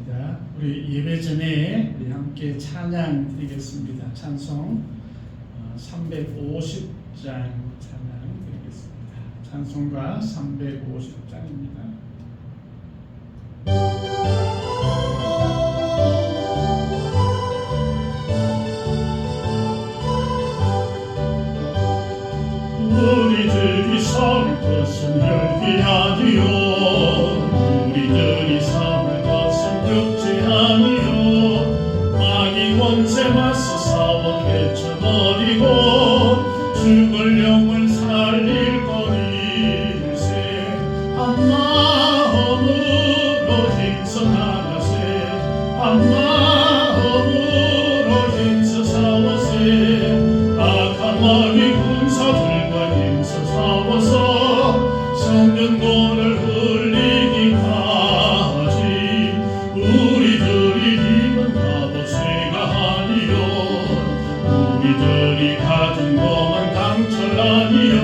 감사합니다. 우리 예배 전에 우리 함께 찬양 드리겠습니다. 찬송 350장 찬양 드리겠습니다. 찬송가 350장입니다. 우리들이 설 것은 혈기 아니요 우리들이 삼을 것은 육체 아니요 마귀 원세 맞서 싸워 깨쳐버리고 죽을 영을 살릴 거일세 한 마음으로 힘써 나가세 한 마음으로 힘써 싸워세 악한 마귀 군사들과 힘써 싸워서 성전문을 흘리기까지 우리들이 입은 값어쇠가 아니요 우리들이 가진 것만 강철 아니요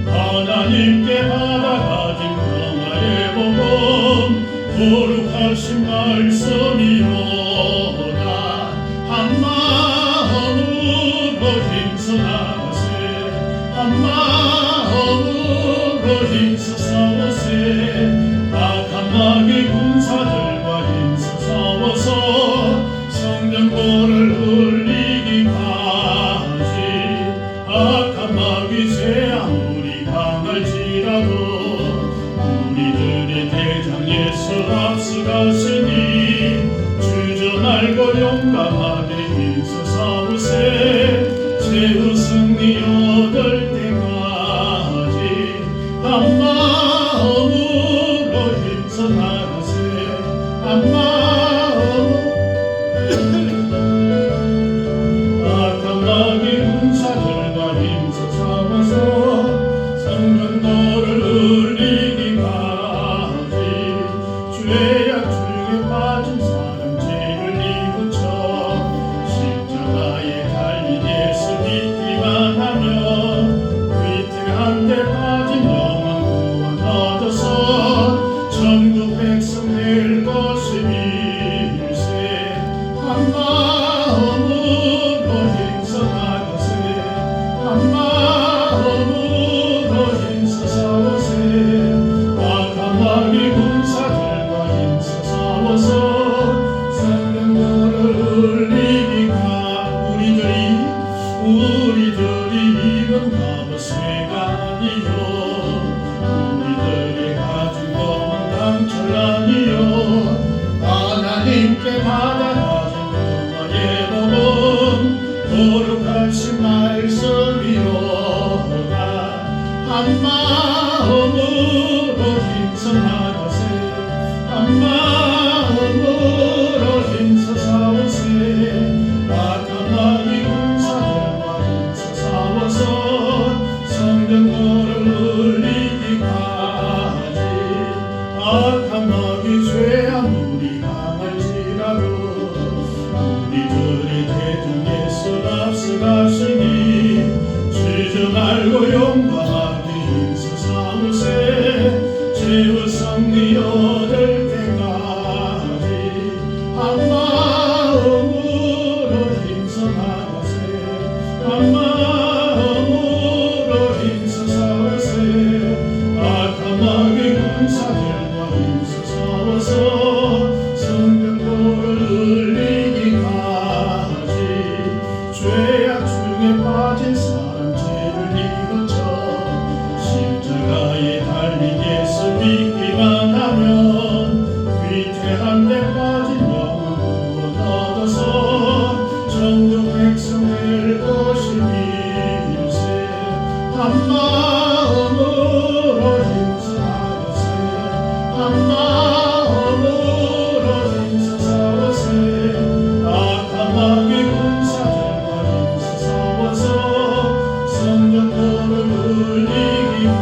하나님께 받아가진 평화의 복음 거룩하신 말씀이로다 한 마음으로 힘써 나가세 한 마음으로 힘써 싸워세 악한 마귀 군사들과 힘써 싸워서 성전문을 흘리기까지 악한 마귀 새 아무리 강할지라도 우리들의 대장 예수 앞서가시니 주저 말고 용감하게 힘써 싸우세 최후 승리 얻을 때까지 한 마음으로 힘써 나가세 한 마음으로 악한 마귀 군사들과 힘써 싸워서 성전도를 흘리기까지 죄악 중에 빠진 사람 죄를 뉘우쳐 십자가에 달린 예수 믿기만 하면 위태한 데 빠진 영원 구원 얻어서 천국 백성 될 것임일세 한 마음으로 힘써 나가세 한 마음으로 힘써 싸워세 악한 마귀 군사들과 힘써 싸워서 성전문을 흘리기가 우리들이 입은 값어쇠가 아니요 우리들이 가진 것은 강철 아니요 하나님께 받아가진 평화의 복음 거룩하신 말씀이로다 한 마음으로 힘써 나가세 한 마음으로 힘써 싸우세 악한 마귀 군사들과 힘써 싸워서 성전문을 흘리기까지 악한 마귀 죄 아무리 강할지라도 우리들의 대장 예수 앞서가시니 주저 말고 용감하게 힘써 싸우세 최후 승리 얻을 때까지 한 마음으로 힘써 나가세 한 마음으로 힘써 싸우세 악한 마귀 군사들과 힘써 싸워서 성전문을 흘리기까지 죄악 중에 빠진 사람 죄를 뉘우쳐 십자가에 달린 예수 믿기만 하면 위태한 데 빠진 영원 구원 얻어서 천국 백성 될 것임일세 한 마음으로 힘써 나가세 한 마음으로 힘써 싸워세 악한 마귀 군사들과 힘써 싸워서 성전문을 흘리기까지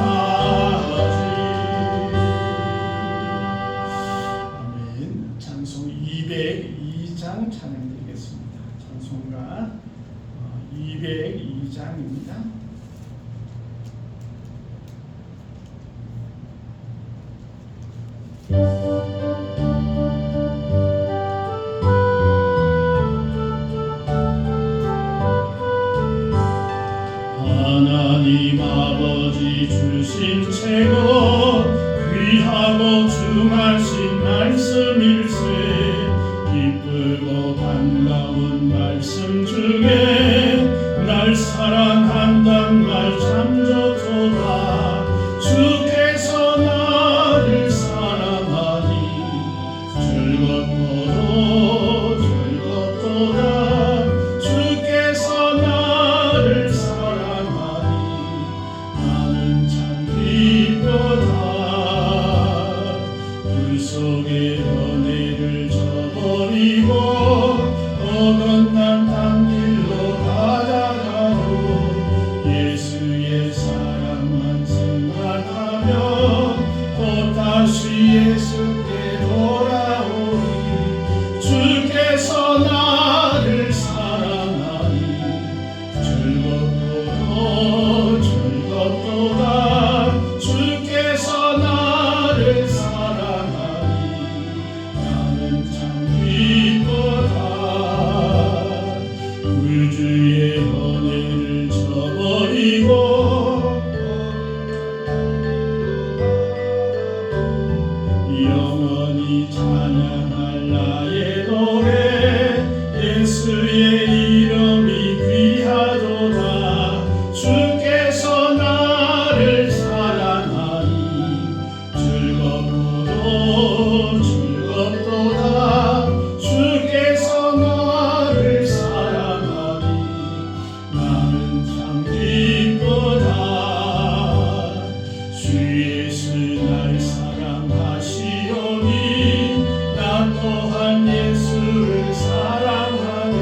아멘. 찬송 202장 찬양드리겠습니다. 찬송가 202장입니다. 온 말씀 중에 날 사랑한단 말 참 좋도다. 주께서 나를 사랑하니 즐겁도다 즐겁도다. 주께서 나를 사랑하니 나는 참 기쁘다. 불 속의 연애를 저버리고 어긋난 딴 길로 가다가도 예수의 사랑만 생각하며 또다시 예수께 돌아오니 주께서 나를 사랑하니 즐겁도다 즐겁도다. 주께서 나를 사랑하니 나는 참 기쁘다. 구주의 은혜를 저버리고 영원히 찬양할 나의 노래. 예수의 이름이 귀하도다. 주께서 나를 사랑하니 즐겁도다 즐겁도다. 주께서 나를 사랑하니 나는 참 기쁘다. 주 예수 날 사랑하시오니 나 또한 예수를 사랑하네.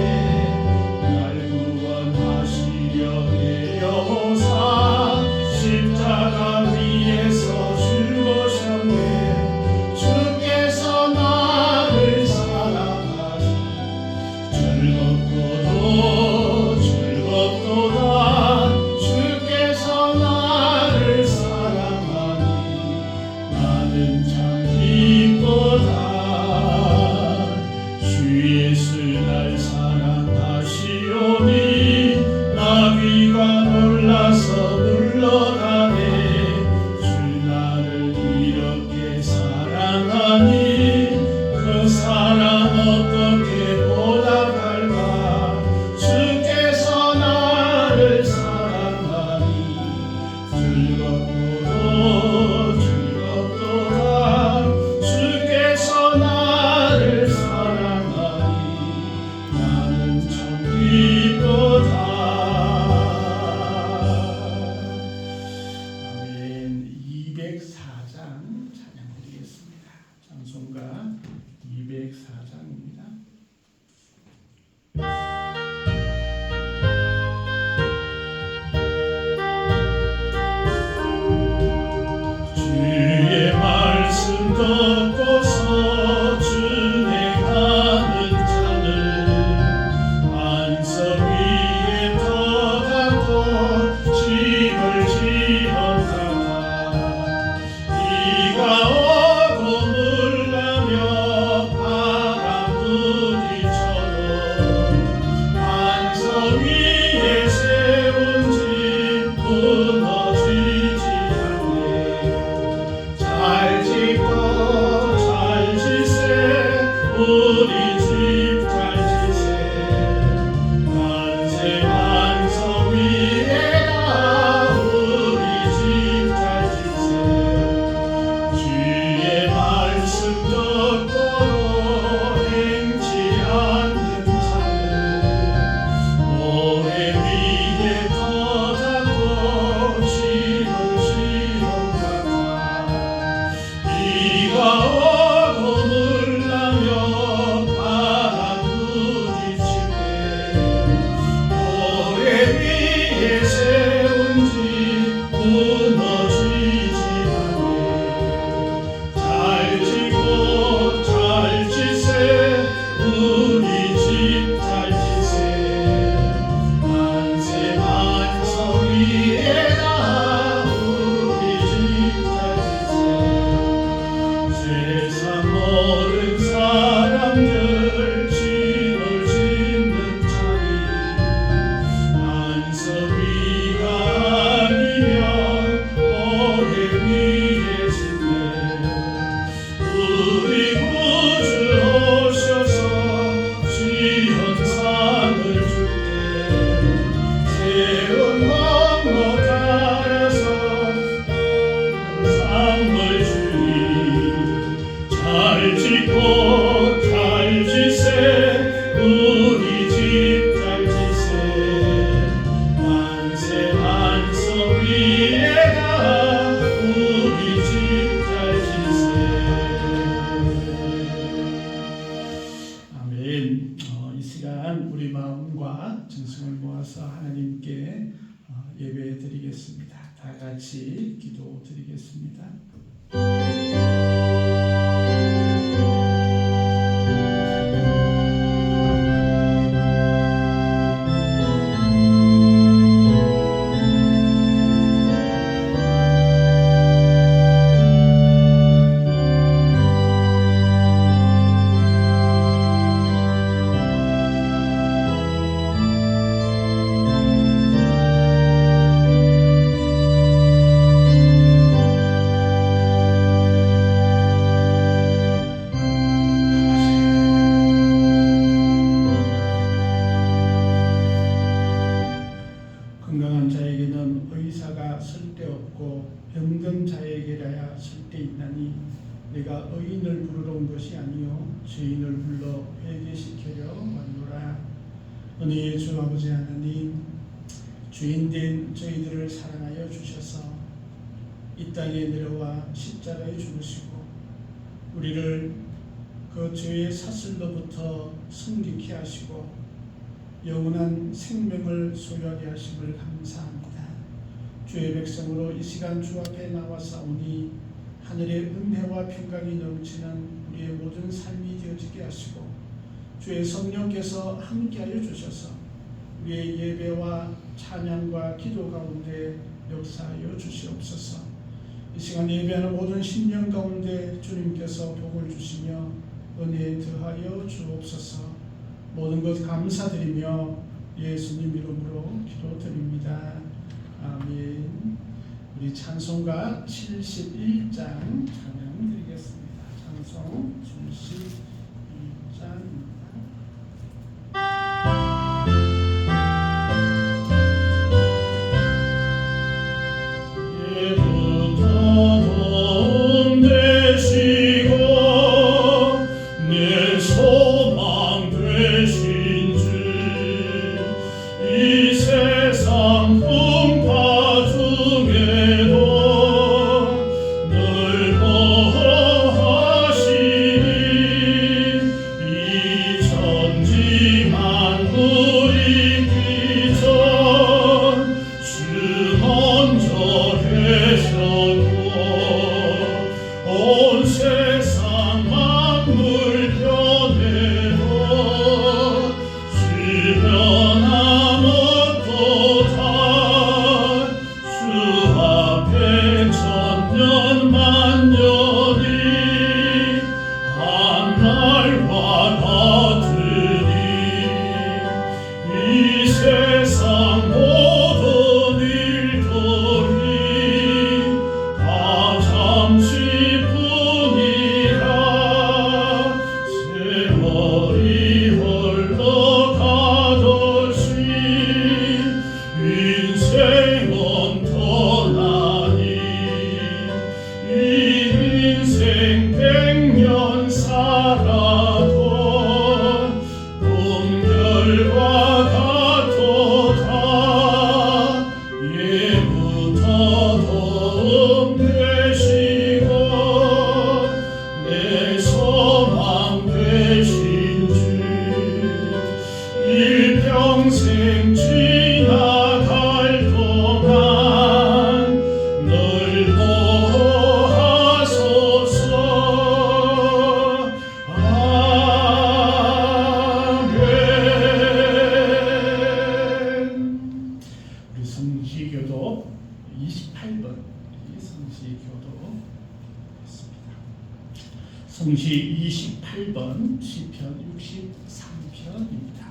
시간 우리 마음과 정성을 모아서 하나님께 예배 드리겠습니다. 다 같이 기도 드리겠습니다. 건강한 자에게는 의사가 쓸데없고 병든 자에게라야 쓸데있나니 내가 의인을 부르러 온 것이 아니요 죄인을 불러 회개시키려 왔노라. 은혜의 주 아버지 하나님, 죄인된 저희들을 사랑하여 주셔서 이 땅에 내려와 십자가에 죽으시고 우리를 그 죄의 사슬로부터 승리케 하시고 영원한 생명을 소유하게 하심을 감사합니다. 주의 백성으로 이 시간 주 앞에 나와사오니 하늘의 은혜와 평강이 넘치는 우리의 모든 삶이 되어지게 하시고 주의 성령께서 함께하여 주셔서 우리의 예배와 찬양과 기도 가운데 역사하여 주시옵소서. 이 시간 예배하는 모든 심령 가운데 주님께서 복을 주시며 은혜에 더하여 주옵소서. 모든 것 감사드리며 예수님 이름으로 기도드립니다. 아멘. 우리 찬송가 71장 찬양 드리겠습니다. 찬송 71장입니다. 성시교도 28번 성시교도 있습니다. 성시 28번 시편 63편입니다.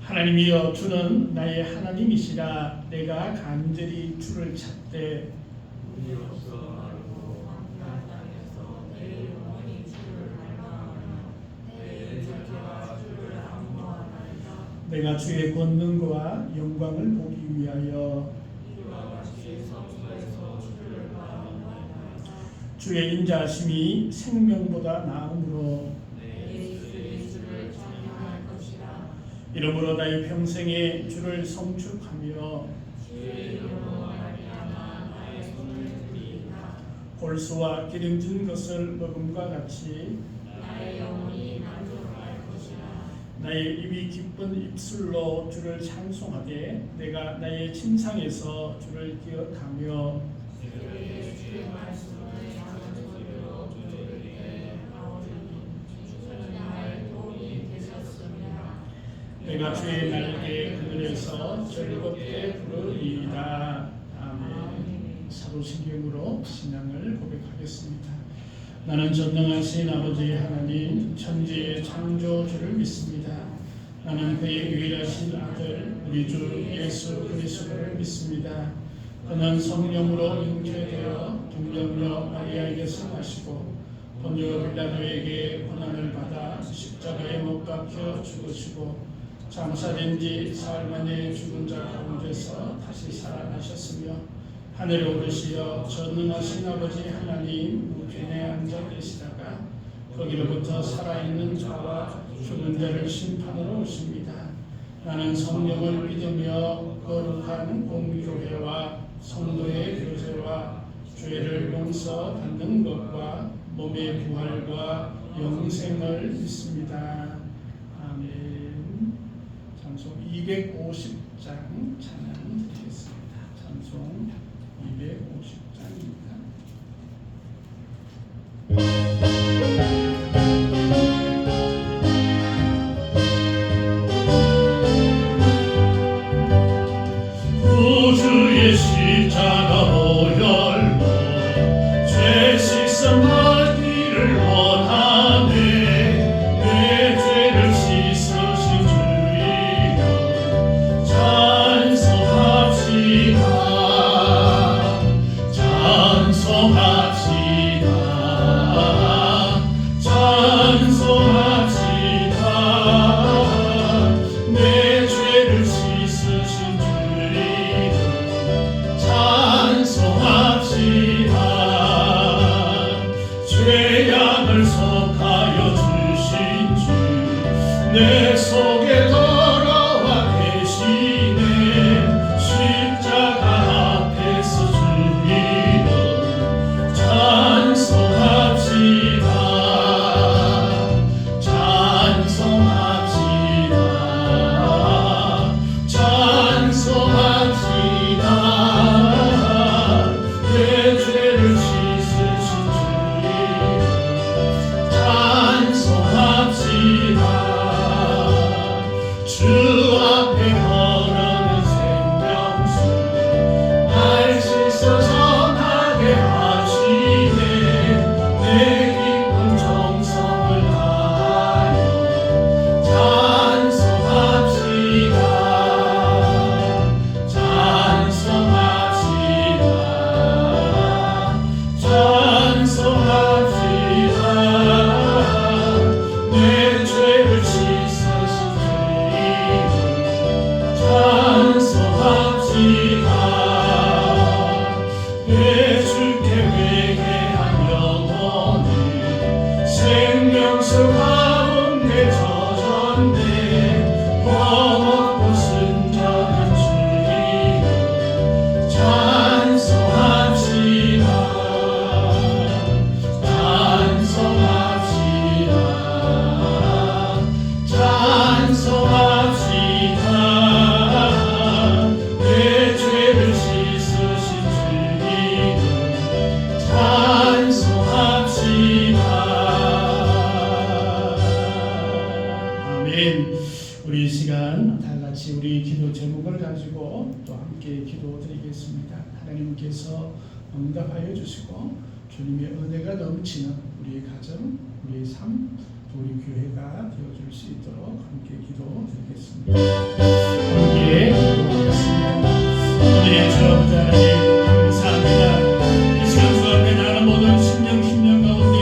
하나님이여 주는 나의 하나님이시라. 내가 간절히 주를 찾되 내가 주의 권능과 영광을 보기 위하여 주의 인자하심이 생명보다 나음으로 이러므로 나의 평생에 주를 성축하며 골수와 기름진 것을 먹음과 같이 나의 입이 기쁜 입술로 주를 찬송하되 내가 나의 침상에서 주를 기억하며 내가 주의 날개 그늘에서 즐겁게 부르리이다. 아멘. 사도신경으로 신앙을 고백하겠습니다. 나는 전능하신 아버지 하나님 천지의 창조주를 믿습니다. 나는 그의 유일하신 아들 우리 주 예수 그리스도를 믿습니다. 그는 성령으로 잉태되어 동정녀 마리아에게서 나시고 본요 빌라도에게 고난을 받아 십자가에 못 박혀 죽으시고 장사된 지 사흘 만에 죽은 자 가운데서 다시 살아나셨으며 하늘에 오르시어 전능하신 아버지 하나님 우편에 앉아 계시다가 거기로부터 살아있는 자와 죽은 자를 심판으로 오십니다. 나는 성령을 믿으며 거룩한 공교회와 성도의 교제와 죄를 용서받는 것과 몸의 부활과 영생을 믿습니다. 아멘. 찬송 250장 찬양 드리겠습니다. 찬송 250장입니다. 구주의 십자가로 열고 죄 씻음 받기를 원하네. 내 죄를 씻으신 주이여 찬송합시다. 찬송합시다. 찬송합시다. 내 죄를 씻으신 주이여 찬송합시다. 죄악을 속하여 주신 주 내 속에 돌아와 계시네. 십자가 앞에서 주이여 찬송합시다. 찬송합시다. 찬송합시다. 내 죄를 씻으신 주이여 찬송합시다. 주 앞에 흐르는 생명수 날 씻어 선하게 하시네. 내 깊은 정성을 다하여 찬송합시다. 찬송합시다. 찬송합시다. 내 죄를 씻으신 주이여 찬송합시다. 내 주께 회개한 영혼이 생명수 가운데 젖었네. 고맙고 순전한 주이여 찬송합시다. 찬송합시다. 찬송합시다. 내 죄를 씻으신 주이여 찬송합시다. 아멘. 우리 이 시간 다 같이 우리 기도 제목을 가지고 또 함께 기도드리겠습니다. 하나님께서 응답하여 주시고 주님의 은혜가 넘치는 우리의 가정, 우리의 삶, 또 우리 교회가 되어줄 수 있도록 함께 기도드리겠습니다. 함께 기도하겠습니다. 우리의 주 아버지 하나님 감사합니다. 이 시간 주 앞에 나가는 모든 심령 가운데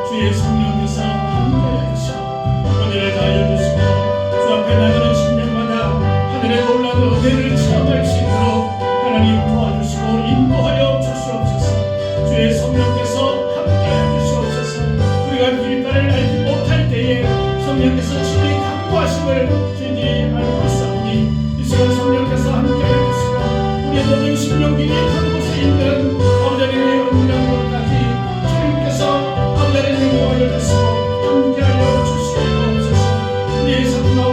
주의 성령께서 함께하여 주시고 은혜를 다하여 주시고 주 앞에 나가는 심령마다 하늘의 놀라운 은혜를 체험할 수 있도록 하나님 도와주시고 인도하여 주시옵소서. 주의 성령께서 함께하여 주시옵소서. 우리가 길가를 알지 못할 때에 성령께서 친히 강구하심을 주님 알고 있사오니 이 시간 성령께서 함께하여 주시고 우리의 모든 심령들이 한 곳에 있는 아버지 하나님의 은밀한 곳까지 주님께서 아버지 하나님을 도와주시고 함께하여 주시옵소서. 우리의 삶 가운데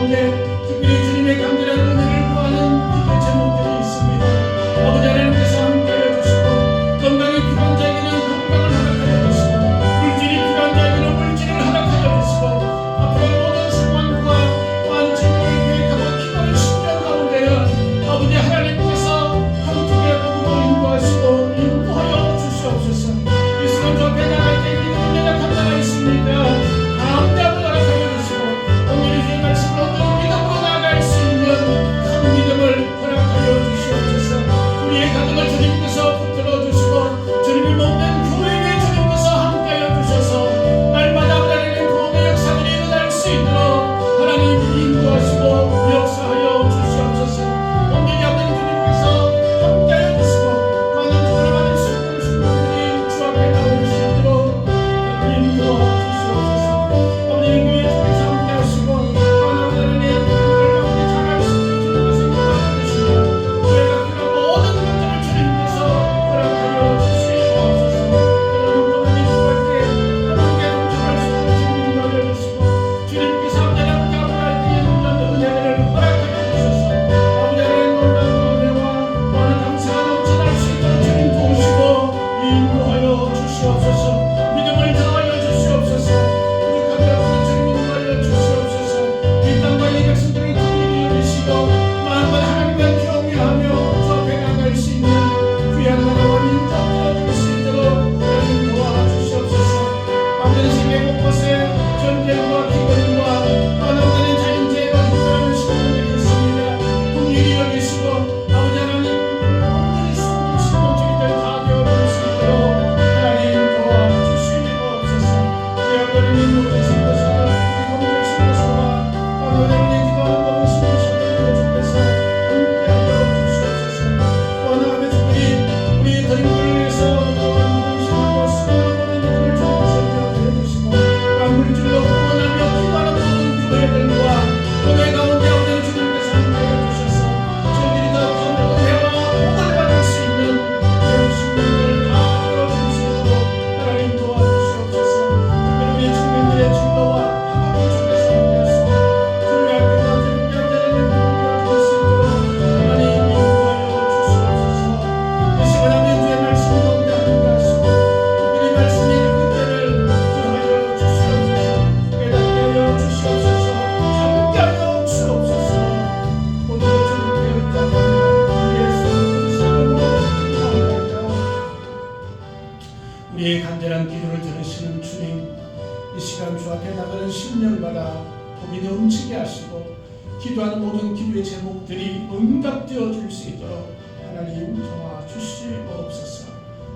성령받아 복이 넘치게 하시고 기도하는 모든 기도의 제목들이 응답되어 줄 수 있도록 하나님 도와주시옵소서.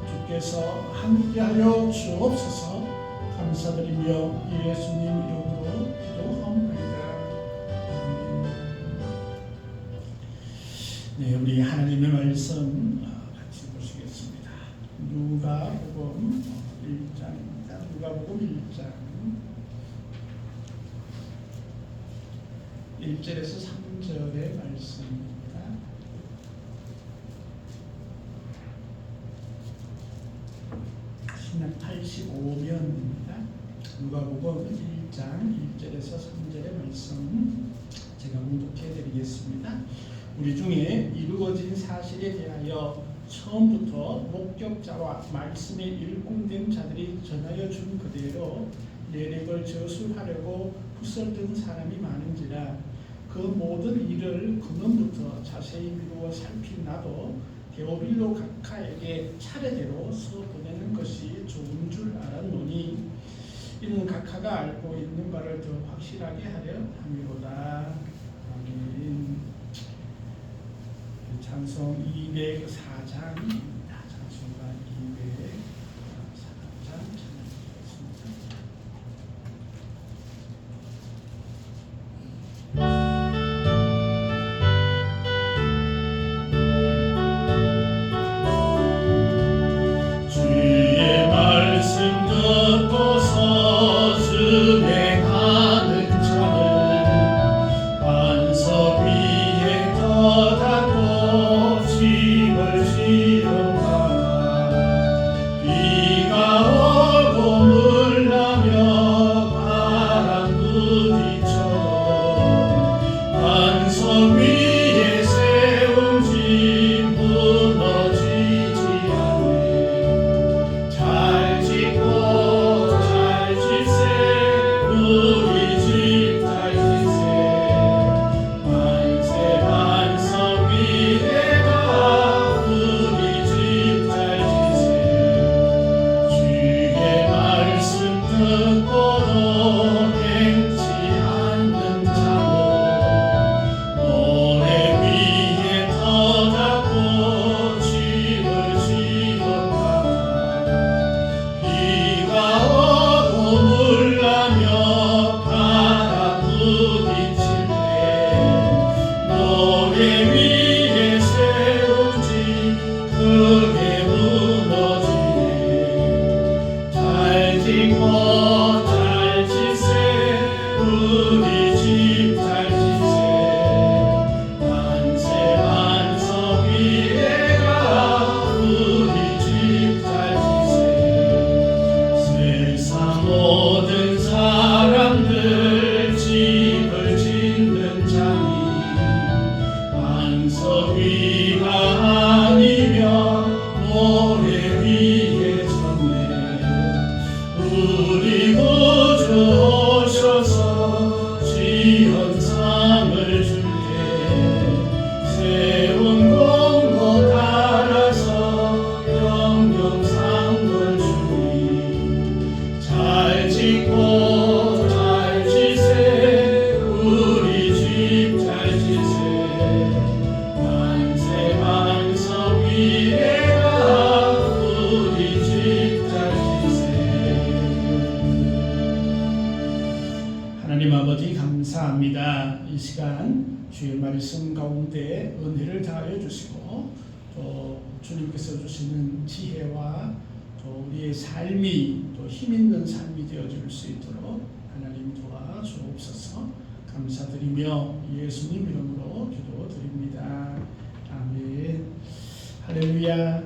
주께서 함께하여 주옵소서. 감사드리며 예수님 이름으로 기도합니다. 네, 우리 하나님의 말씀 같이 보시겠습니다. 누가복음 1장입니다. 누가복음 1장 1절에서 3절의 말씀입니다. 신약 85면입니다. 누가복음 1장 1절에서 3절의 말씀 제가 봉독해 드리겠습니다. 우리 중에 이루어진 사실에 대하여 처음부터 목격자와 말씀에 일꾼된 자들이 전하여 준 그대로 내력을 저술하려고 부설든 사람이 많은지라 그 모든 일을 근원부터 자세히 미루어 살핀 나도 데오빌로 각하에게 차례대로 써보내는 것이 좋은 줄 알았노니 이는 각하가 알고 있는 바를 더 확실하게 하려 함이로다. 아멘. 찬송 204장입니다. 찬송가 204장 찬양하겠습니다. 주의 말씀 듣고서 순행하는 자는 반석 위에 터닫고 집을 지었다가 비가 오고 물나며 바람 부딪혀 반석 위에 세운 집 무너지지 않네. 잘 짓고 잘 짓세 우리 집 잘 짓세 만세 반석 위에가 우리 집 잘 짓세 주의 말씀 듣고도 행치 않는 자는 모래 위에 터닫고 집을 지었다가 비가 오고 물나며 바람 부딪힐 때 모래 위에 세운 집 크게 무너지네. 잘 짓고 잘 짓세 우리 집 잘 짓세 만세 반석 위에가 우리 집 잘 짓세 세상 모든 사람들 집을 짓는 자니 반석 위가 아니면 모래 위에 졌네. 우리 구주 오셔서 지현상을 줄게 세운 공로 달아서 영영상을 주니 잘 짓고 잘 짓세 우리 집 잘 짓세 만세 반석 위에가 우리 집 잘 짓세. 하나님 아버지 감사합니다. 이 시간 주의 말씀 가운데 은혜를 다하여 주시고 또 주님께서 주시는 지혜와 또 우리의 삶이 또 힘있는 삶이 되어줄 수 있도록 하나님 도와주옵소서. 감사드리며 예수님 이름으로 기도드립니다. 아멘. 할렐루야.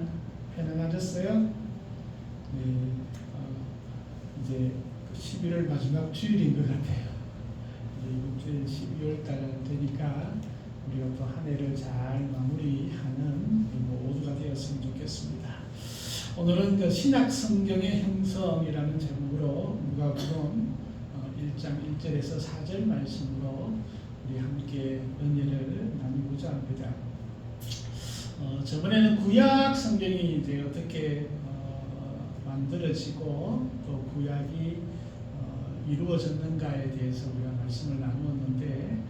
편안하셨어요? 네. 이제 11월 마지막 주일인 것 같아요. 이제 이번 주에 12월 달 되니까 우리가 또 한 해를 잘 마무리하는 모두가 되었으면 좋겠습니다. 오늘은 그 신약 성경의 형성이라는 제목으로 누가복음 1장 1절에서 4절 말씀으로 우리 함께 은혜를 나누고자 합니다. 저번에는 구약 성경이 이제 어떻게 만들어지고 또 구약이 이루어졌는가에 대해서 우리가 말씀을 나누었는데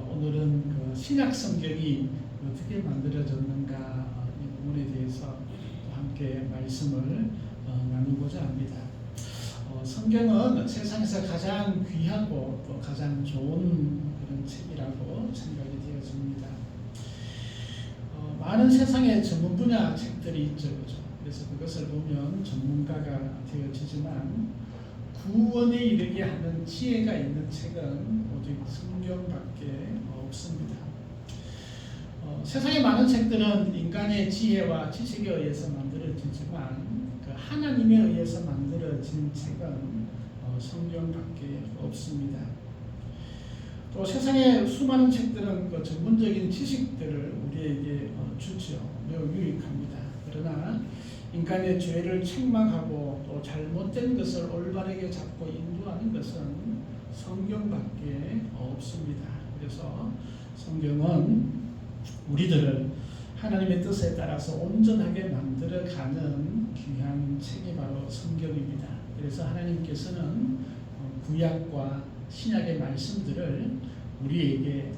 오늘은 그 신약 성경이 어떻게 만들어졌는가 이 부분에 대해서 함께 말씀을 나누고자 합니다. 성경은 세상에서 가장 귀하고 또 가장 좋은 그런 책이라고 생각이 되어집니다. 많은 세상의 전문 분야 책들이 있죠, 그죠? 그래서 그것을 보면 전문가가 되어지지만 구원에 이르게 하는 지혜가 있는 책은 오직 성경밖에 없습니다. 세상의 많은 책들은 인간의 지혜와 지식에 의해서 만들어지지만 그 하나님에 의해서 만들어진 책은 성경밖에 없습니다. 또 세상의 수많은 책들은 그 전문적인 지식들을 우리에게 주죠. 매우 유익합니다. 그러나 인간의 죄를 책망하고 또 잘못된 것을 올바르게 잡고 인도하는 것은 성경밖에 없습니다. 그래서 성경은 우리들을 하나님의 뜻에 따라서 온전하게 만들어가는 귀한 책이 바로 성경입니다. 그래서 하나님께서는 구약과 신약의 말씀들을 우리에게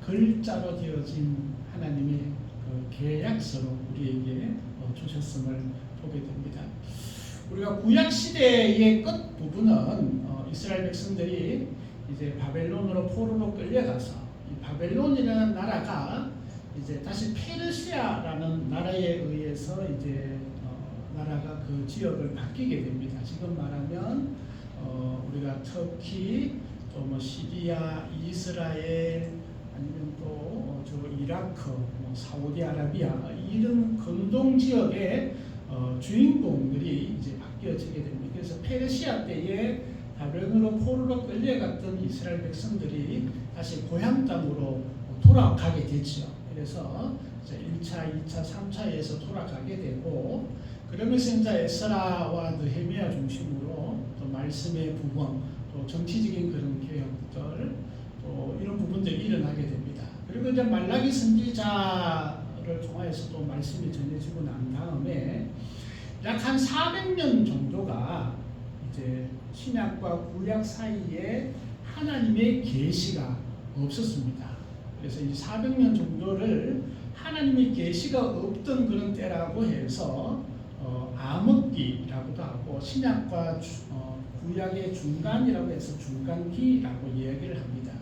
글자로 되어진 하나님의 그 계약서로 우리에게 주셨음을 보게 됩니다. 우리가 구약 시대의 끝 부분은 이스라엘 백성들이 이제 바벨론으로 포로로 끌려가서 이 바벨론이라는 나라가 이제 다시 페르시아라는 나라에 의해서 이제 나라가 그 지역을 바뀌게 됩니다. 지금 말하면 우리가 터키, 또 뭐 시리아, 이스라엘, 아니면 또 저 이라크, 사우디아라비아 이런 근동 지역의 주인공들이 이제 바뀌어지게 됩니다. 그래서 페르시아 때에 바벨론으로 포로로 끌려갔던 이스라엘 백성들이 다시 고향 땅으로 돌아가게 되죠. 그래서 이제 1차, 2차, 3차에서 돌아가게 되고 그러면서 이제 에스라와 느헤미야 중심으로 또 말씀의 부분, 또 정치적인 그런 개혁들, 또 이런 부분들이 일어나게 됩니다. 그리고 이제 말라기 선지자를 통해서 또 말씀이 전해지고 난 다음에 약 한 400년 정도가 이제 신약과 구약 사이에 하나님의 계시가 없었습니다. 그래서 이 400년 정도를 하나님의 계시가 없던 그런 때라고 해서 암흑기라고도 하고 신약과 구약의 중간이라고 해서 중간기라고 이야기를 합니다.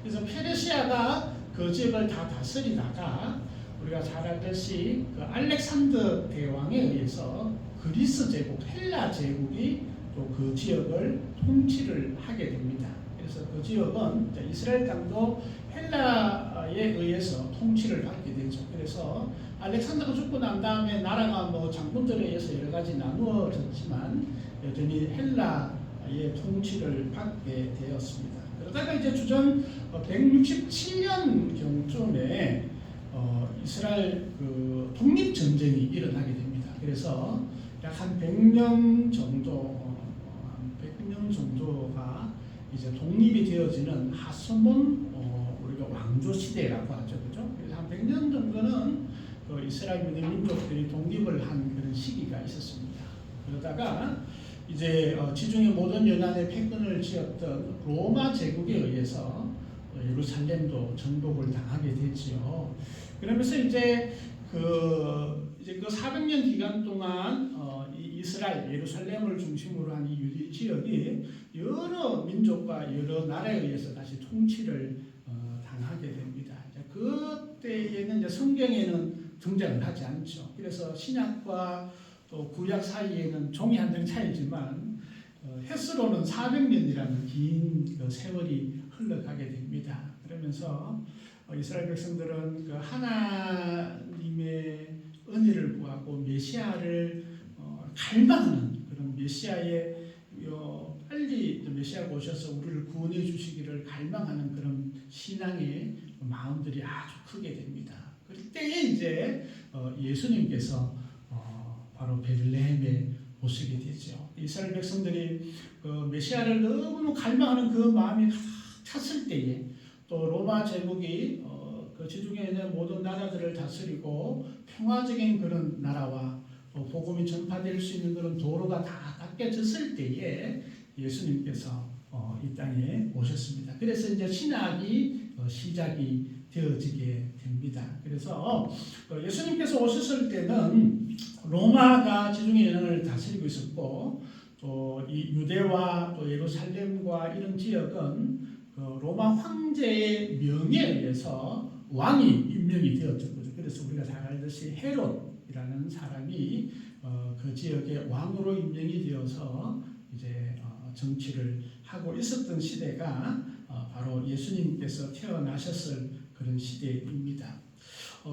그래서 페르시아가 그 지역을 다 다스리다가 우리가 잘 알듯이 그 알렉산더 대왕에 의해서 그리스 제국, 헬라 제국이 또 그 지역을 통치를 하게 됩니다. 그래서 그 지역은 이스라엘 땅도 헬라에 의해서 통치를 받게 되죠. 그래서 알렉산더가 죽고 난 다음에 나라가 뭐 장군들에 의해서 여러 가지 나누어졌지만 여전히 헬라의 통치를 받게 되었습니다. 그러다가 이제 주전 167년 경쯤에 이스라엘 그 독립 전쟁이 일어나게 됩니다. 그래서 약 한 100년 정도가 이제 독립이 되어지는 하스몬 우리가 왕조 시대라고 하죠, 그죠? 그래서 한 100년 정도는 그 이스라엘 민족들이 독립을 한 그런 시기가 있었습니다. 그러다가 이제 지중해 모든 연안에 패권을 쥐었던 로마 제국에 의해서 예루살렘도 정복을 당하게 되지요. 그러면서 이제 그 400년 기간 동안 이스라엘 예루살렘을 중심으로 한 이 유대 지역이 여러 민족과 여러 나라에 의해서 다시 통치를 당하게 됩니다. 그때에는 이제 성경에는 등장을 하지 않죠. 그래서 신약과 또 구약 사이에는 종이 한 장 차이지만 횟수로는 400년이라는 긴 그 세월이 흘러가게 됩니다. 그러면서 이스라엘 백성들은 그 하나님의 은혜를 구하고 메시아를 갈망하는 그런 메시아의 빨리 메시아가 오셔서 우리를 구원해 주시기를 갈망하는 그런 신앙의 마음들이 아주 크게 됩니다. 그때에 이제 예수님께서 바로 베들레헴에 오시게 되죠. 이스라엘 백성들이 메시아를 너무 갈망하는 그 마음이 가득 찼을 때에 또 로마 제국이 그 지중해 있는 모든 나라들을 다스리고 평화적인 그런 나라와 복음이 전파될 수 있는 그런 도로가 다 닦여졌을 때에 예수님께서 이 땅에 오셨습니다. 그래서 이제 신학이 시작이 되어지게 됩니다. 그래서 예수님께서 오셨을 때는 로마가 지중해 연안을 다스리고 있었고 또 이 유대와 또 예루살렘과 이런 지역은 그 로마 황제의 명예에 의해서 왕이 임명이 되었죠. 그래서 우리가 잘 알듯이 헤롯이라는 사람이 그 지역의 왕으로 임명이 되어서 이제 정치를 하고 있었던 시대가 바로 예수님께서 태어나셨을 그런 시대입니다.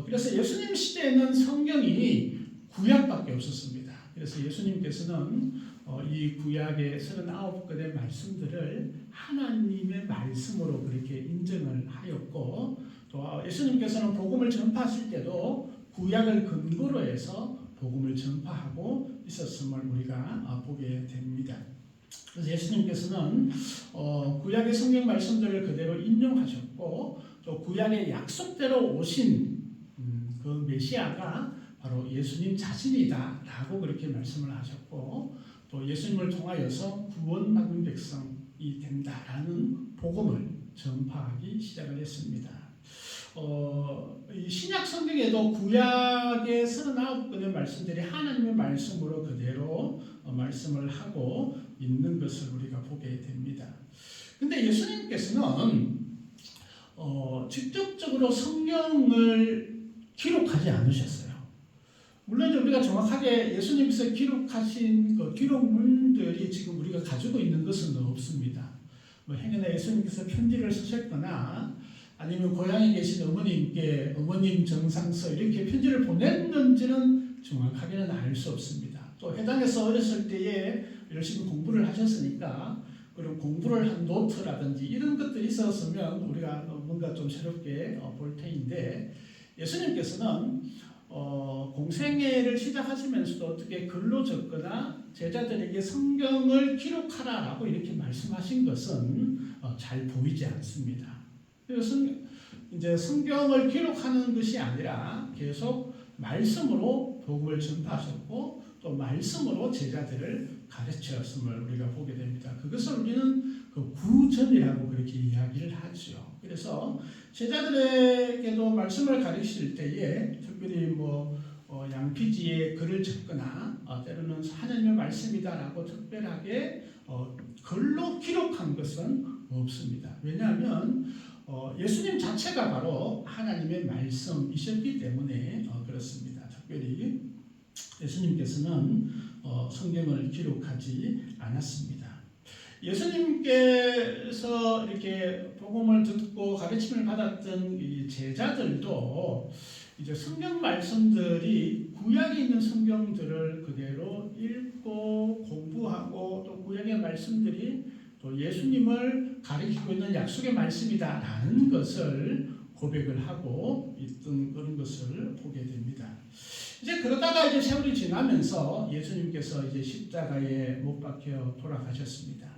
그래서 예수님 시대에는 성경이 구약밖에 없었습니다. 그래서 예수님께서는 이 구약의 39권의 말씀들을 하나님의 말씀으로 그렇게 인정을 하였고 또 예수님께서는 복음을 전파하실 때도 구약을 근거로 해서 복음을 전파하고 있었음을 우리가 보게 됩니다. 그래서 예수님께서는 구약의 성경 말씀들을 그대로 인용하셨고 또 구약의 약속대로 오신 그 메시아가 바로 예수님 자신이다라고 그렇게 말씀을 하셨고 또 예수님을 통하여서 구원받는 백성이 된다라는 복음을 전파하기 시작을 했습니다. 이 신약 성경에도 구약의 39권의 말씀들이 하나님의 말씀으로 그대로 말씀을 하고 있는 것을 우리가 보게 됩니다. 근데 예수님께서는 직접적으로 성경을 기록하지 않으셨어요. 물론 우리가 정확하게 예수님께서 기록하신 그 기록문들이 지금 우리가 가지고 있는 것은 없습니다. 행여나 예수님께서 편지를 쓰셨거나 아니면 고향에 계신 어머님께 어머님 정상서 이렇게 편지를 보냈는지는 정확하게는 알 수 없습니다. 또 해당에서 어렸을 때에 열심히 공부를 하셨으니까 그리고 공부를 한 노트라든지 이런 것들이 있었으면 우리가 뭔가 좀 새롭게 볼 테인데 예수님께서는 공생애를 시작하시면서도 어떻게 글로 적거나 제자들에게 성경을 기록하라라고 이렇게 말씀하신 것은 잘 보이지 않습니다. 그래서 이제 성경을 기록하는 것이 아니라 계속 말씀으로 복음을 전파하셨고 또 말씀으로 제자들을 가르쳤음을 우리가 보게 됩니다. 그것을 우리는 그 구전이라고 그렇게 이야기를 하죠. 그래서 제자들에게도 말씀을 가르칠 때에 특별히 양피지에 글을 적거나 때로는 하나님의 말씀이다라고 특별하게 글로 기록한 것은 없습니다. 왜냐하면 예수님 자체가 바로 하나님의 말씀이셨기 때문에 그렇습니다. 특별히 예수님께서는 성경을 기록하지 않았습니다. 예수님께서 이렇게 복음을 듣고 가르침을 받았던 이 제자들도 이제 성경 말씀들이 구약에 있는 성경들을 그대로 읽고 공부하고 또 구약의 말씀들이 또 예수님을 가리키고 있는 약속의 말씀이다라는 것을 고백을 하고 있던 그런 것을 보게 됩니다. 이제 그러다가 이제 세월이 지나면서 예수님께서 이제 십자가에 못 박혀 돌아가셨습니다.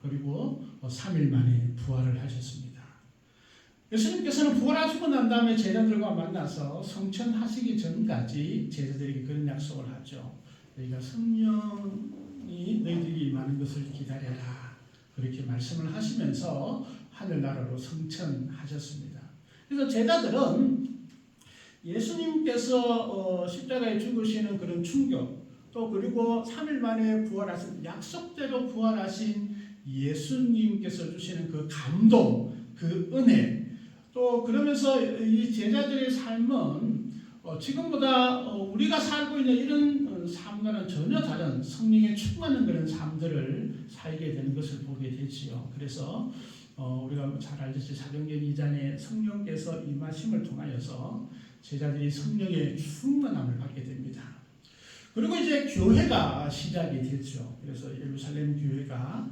그리고 3일 만에 부활을 하셨습니다. 예수님께서는 부활하시고 난 다음에 제자들과 만나서 성천하시기 전까지 제자들에게 그런 약속을 하죠. 너희가 성령이 너희들이 임하는 것을 기다려라. 그렇게 말씀을 하시면서 하늘나라로 성천하셨습니다. 그래서 제자들은 예수님께서 십자가에 죽으시는 그런 충격, 또 그리고 3일 만에 부활하신 약속대로 부활하신 예수님께서 주시는 그 감동, 그 은혜, 또 그러면서 이 제자들의 삶은 지금보다 우리가 살고 있는 이런 삶과는 전혀 다른 성령에 충만한 그런 삶들을 살게 되는 것을 보게 되지요. 그래서 우리가 잘 알듯이 사도행전 2장에 성령께서 임하심을 통하여서 제자들이 성령의 충만함을 받게 됩니다. 그리고 이제 교회가 시작이 됐죠. 그래서 예루살렘 교회가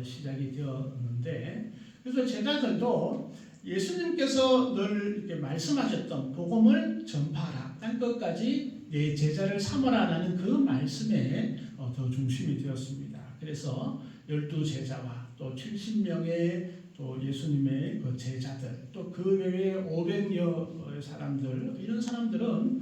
시작이 되었는데, 그래서 제자들도 예수님께서 늘 이렇게 말씀하셨던 복음을 전파하라, 땅 끝까지 내 제자를 삼으라라는 그 말씀에 더 중심이 되었습니다. 그래서 12제자와 또 70명의 또 예수님의 그 제자들, 또 그 외에 500여 사람들, 이런 사람들은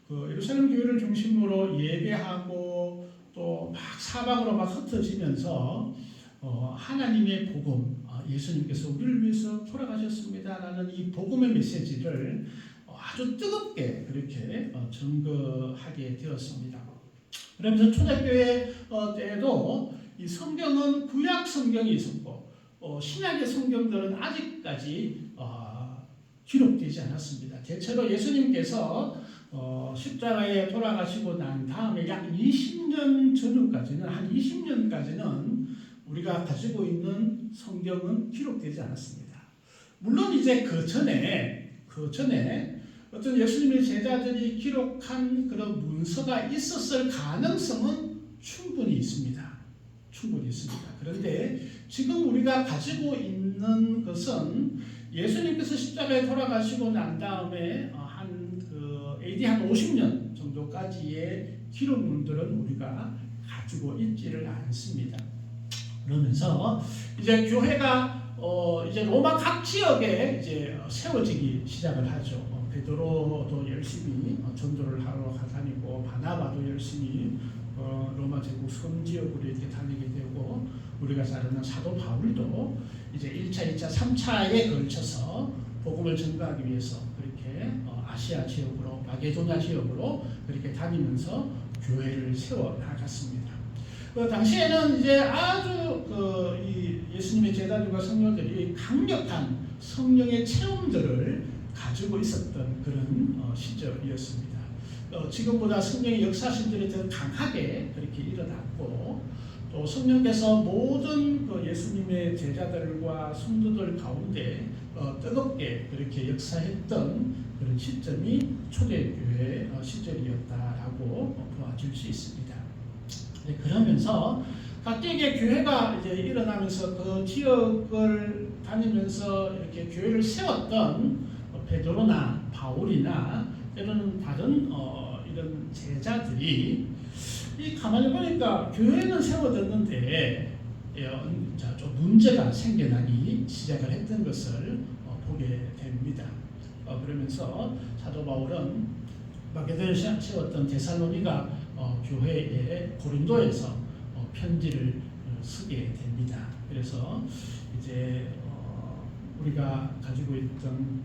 그 예루살렘 교회를 중심으로 예배하고 또 막 사방으로 막 흩어지면서 하나님의 복음, 예수님께서 우리를 위해서 돌아가셨습니다라는 이 복음의 메시지를 아주 뜨겁게 그렇게 증거하게 되었습니다. 그러면서 초대교회 때에도 이 성경은 구약 성경이 있었고 신약의 성경들은 아직까지 기록되지 않았습니다. 대체로 예수님께서 십자가에 돌아가시고 난 다음에 약 20년 전까지는 한 20년까지는 우리가 가지고 있는 성경은 기록되지 않았습니다. 물론 이제 그 전에 어떤 예수님의 제자들이 기록한 그런 문서가 있었을 가능성은 충분히 있습니다. 그런데 지금 우리가 가지고 있는 것은 예수님께서 십자가에 돌아가시고 난 다음에 AD 한 50년 정도까지의 기록문들은 우리가 가지고 있지를 않습니다. 그러면서 이제 교회가 이제 로마 각 지역에 이제 세워지기 시작을 하죠. 베드로도 열심히 전도를 하러 다니고 바나바도 열심히 로마 제국 섬지역으로 이렇게 다니게 되고 우리가 잘 아는 사도 바울도 이제 1차, 2차, 3차에 걸쳐서 복음을 전가하기 위해서 그렇게 아시아 지역으로 마게도냐 지역으로 그렇게 다니면서 교회를 세워 나갔습니다. 그 당시에는 이제 아주 이 예수님의 제자들과 성도들이 강력한 성령의 체험들을 가지고 있었던 그런 시절이었습니다. 지금보다 성령의 역사심들이 더 강하게 그렇게 일어났고 또 성령께서 모든 예수님의 제자들과 성도들 가운데 뜨겁게 그렇게 역사했던 그런 시점이 초대교회 시절이었다라고 보아줄 수 있습니다. 네, 그러면서 각계의 교회가 이제 일어나면서 그 지역을 다니면서 이렇게 교회를 세웠던 베드로나 바울이나 때로는 다른 이런 제자들이 이 가만히 보니까 교회는 세워졌는데 좀 문제가 생겨나기 시작을 했던 것을 보게 됩니다. 그러면서 사도 바울은 마게도냐에 세웠던 데살로니가 교회에 고린도에서 편지를 쓰게 됩니다. 그래서 이제 우리가 가지고 있던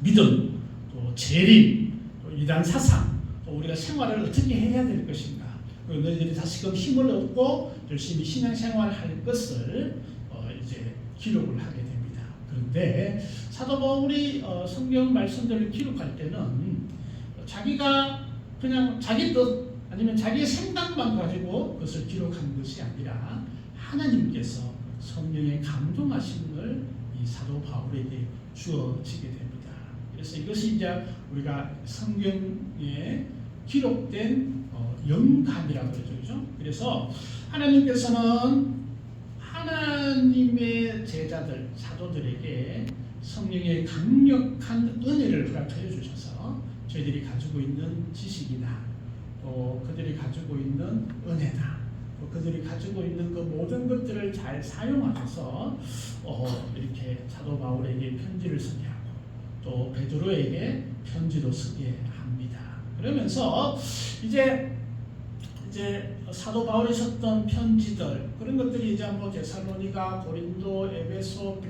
믿음, 또 재림, 또 이단 사상, 또 우리가 생활을 어떻게 해야 될 것인가, 너희들이 다시금 힘을 얻고 열심히 신앙생활을 할 것을 이제 기록을 하게 됩니다. 그런데 사도 바울이 성경 말씀들을 기록할 때는 자기가 그냥 자기 뜻 아니면 자기의 생각만 가지고 그것을 기록한 것이 아니라 하나님께서 성령의 감동하심을 이 사도 바울에게 주어지게 됩니다. 그래서 이것이 이제 우리가 성경에 기록된 영감이라고 그러죠. 그래서 하나님께서는 하나님의 제자들, 사도들에게 성령의 강력한 은혜를 허락하여 주셔서 저희들이 가지고 있는 지식이나 또 그들이 가지고 있는 은혜나 또 그들이 가지고 있는 그 모든 것들을 잘 사용하셔서 이렇게 사도 바울에게 편지를 쓰게 하고 또 베드로에게 편지도 쓰게 합니다. 그러면서 이제 사도 바울이 썼던 편지들 그런 것들이 이제 뭐 데살로니가, 고린도, 에베소,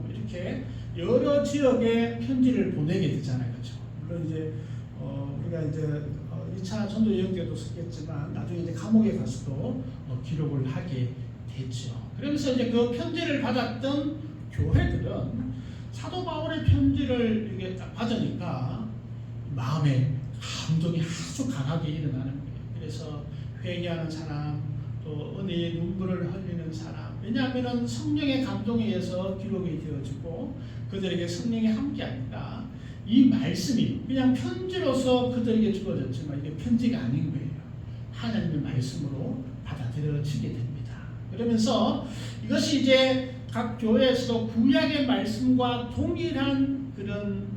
이렇게 여러 지역에 편지를 보내게 되잖아요, 그렇죠? 물론 이제 우리가 이제 2차 전도 여행 때도 썼겠지만 나중에 이제 감옥에 가서도 기록을 하게 됐죠. 그러면서 이제 그 편지를 받았던 교회들은 사도 바울의 편지를 이게 딱 받으니까 마음에 감동이 아주 강하게 일어나는 거예요. 그래서 회개하는 사람, 또 은혜의 눈물을 흘리는 사람. 왜냐하면 성령의 감동에 의해서 기록이 되어지고 그들에게 성령이 함께하니까 이 말씀이 그냥 편지로서 그들에게 주어졌지만 이게 편지가 아닌 거예요. 하나님의 말씀으로 받아들여지게 됩니다. 그러면서 이것이 이제 각 교회에서도 구약의 말씀과 동일한 그런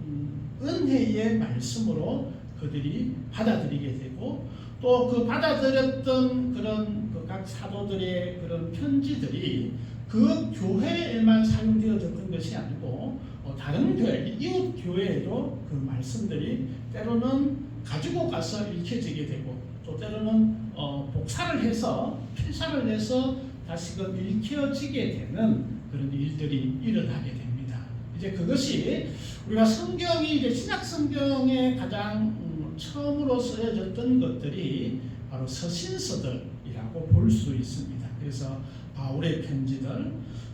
은혜의 말씀으로 그들이 받아들이게 되고 또 그 받아들였던 그런 각 사도들의 그런 편지들이 그 교회에만 사용되어졌던 것이 아니고 다른 교회, 이웃 교회에도 그 말씀들이 때로는 가지고 가서 읽혀지게 되고 또 때로는 복사를 해서 필사를 해서 다시금 일깨워지게 되는 그런 일들이 일어나게 됩니다. 이제 그것이 우리가 성경이 이제 신약 성경에 가장 처음으로 쓰여졌던 것들이 바로 서신서들이라고 볼 수 있습니다. 그래서 바울의 편지들,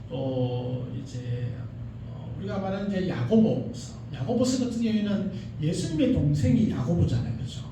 또 이제 우리가 말하는 이제 야고보서 같은 경우에는 예수님의 동생이 야고보잖아요, 그렇죠?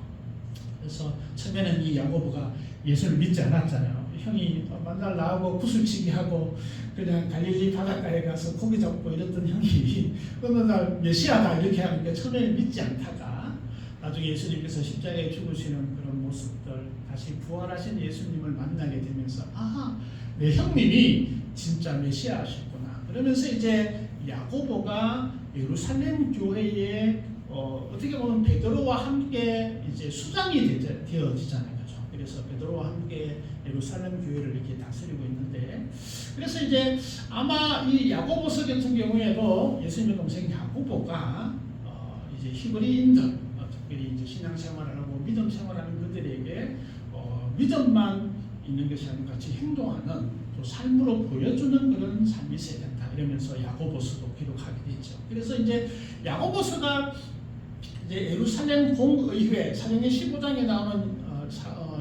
그래서 처음에는 이 야고보가 예수를 믿지 않았잖아요. 형이 만날 나하고 구슬치기 하고 그냥 갈릴리 바닷가에 가서 고기 잡고 이랬던 형이 어느 날 메시아다 이렇게 하니까 처음에는 믿지 않다가 나중에 예수님께서 십자가에 죽으시는 그런 모습들, 다시 부활하신 예수님을 만나게 되면서 아하, 내 형님이 진짜 메시아셨구나. 그러면서 이제 야고보가 예루살렘 교회에 어떻게 보면 베드로와 함께 이제 수장이 되어지잖아요. 그렇죠? 그래서 베드로와 함께 예루살렘 교회를 이렇게 다스리고 있는데, 그래서 이제 아마 이 야고보서 같은 경우에도 예수님의 동생 야고보가 이제 히브리인들, 특별히 이제 신앙생활을 하고 믿음 생활하는 그들에게 믿음만 있는 것이 아니라 같이 행동하는 또 삶으로 보여주는 그런 삶이 있어야 된다. 이러면서 야고보서도 기록하게 되죠. 그래서 이제 야고보서가 이제 예루살렘 공의회, 사도행전 15장에 나오는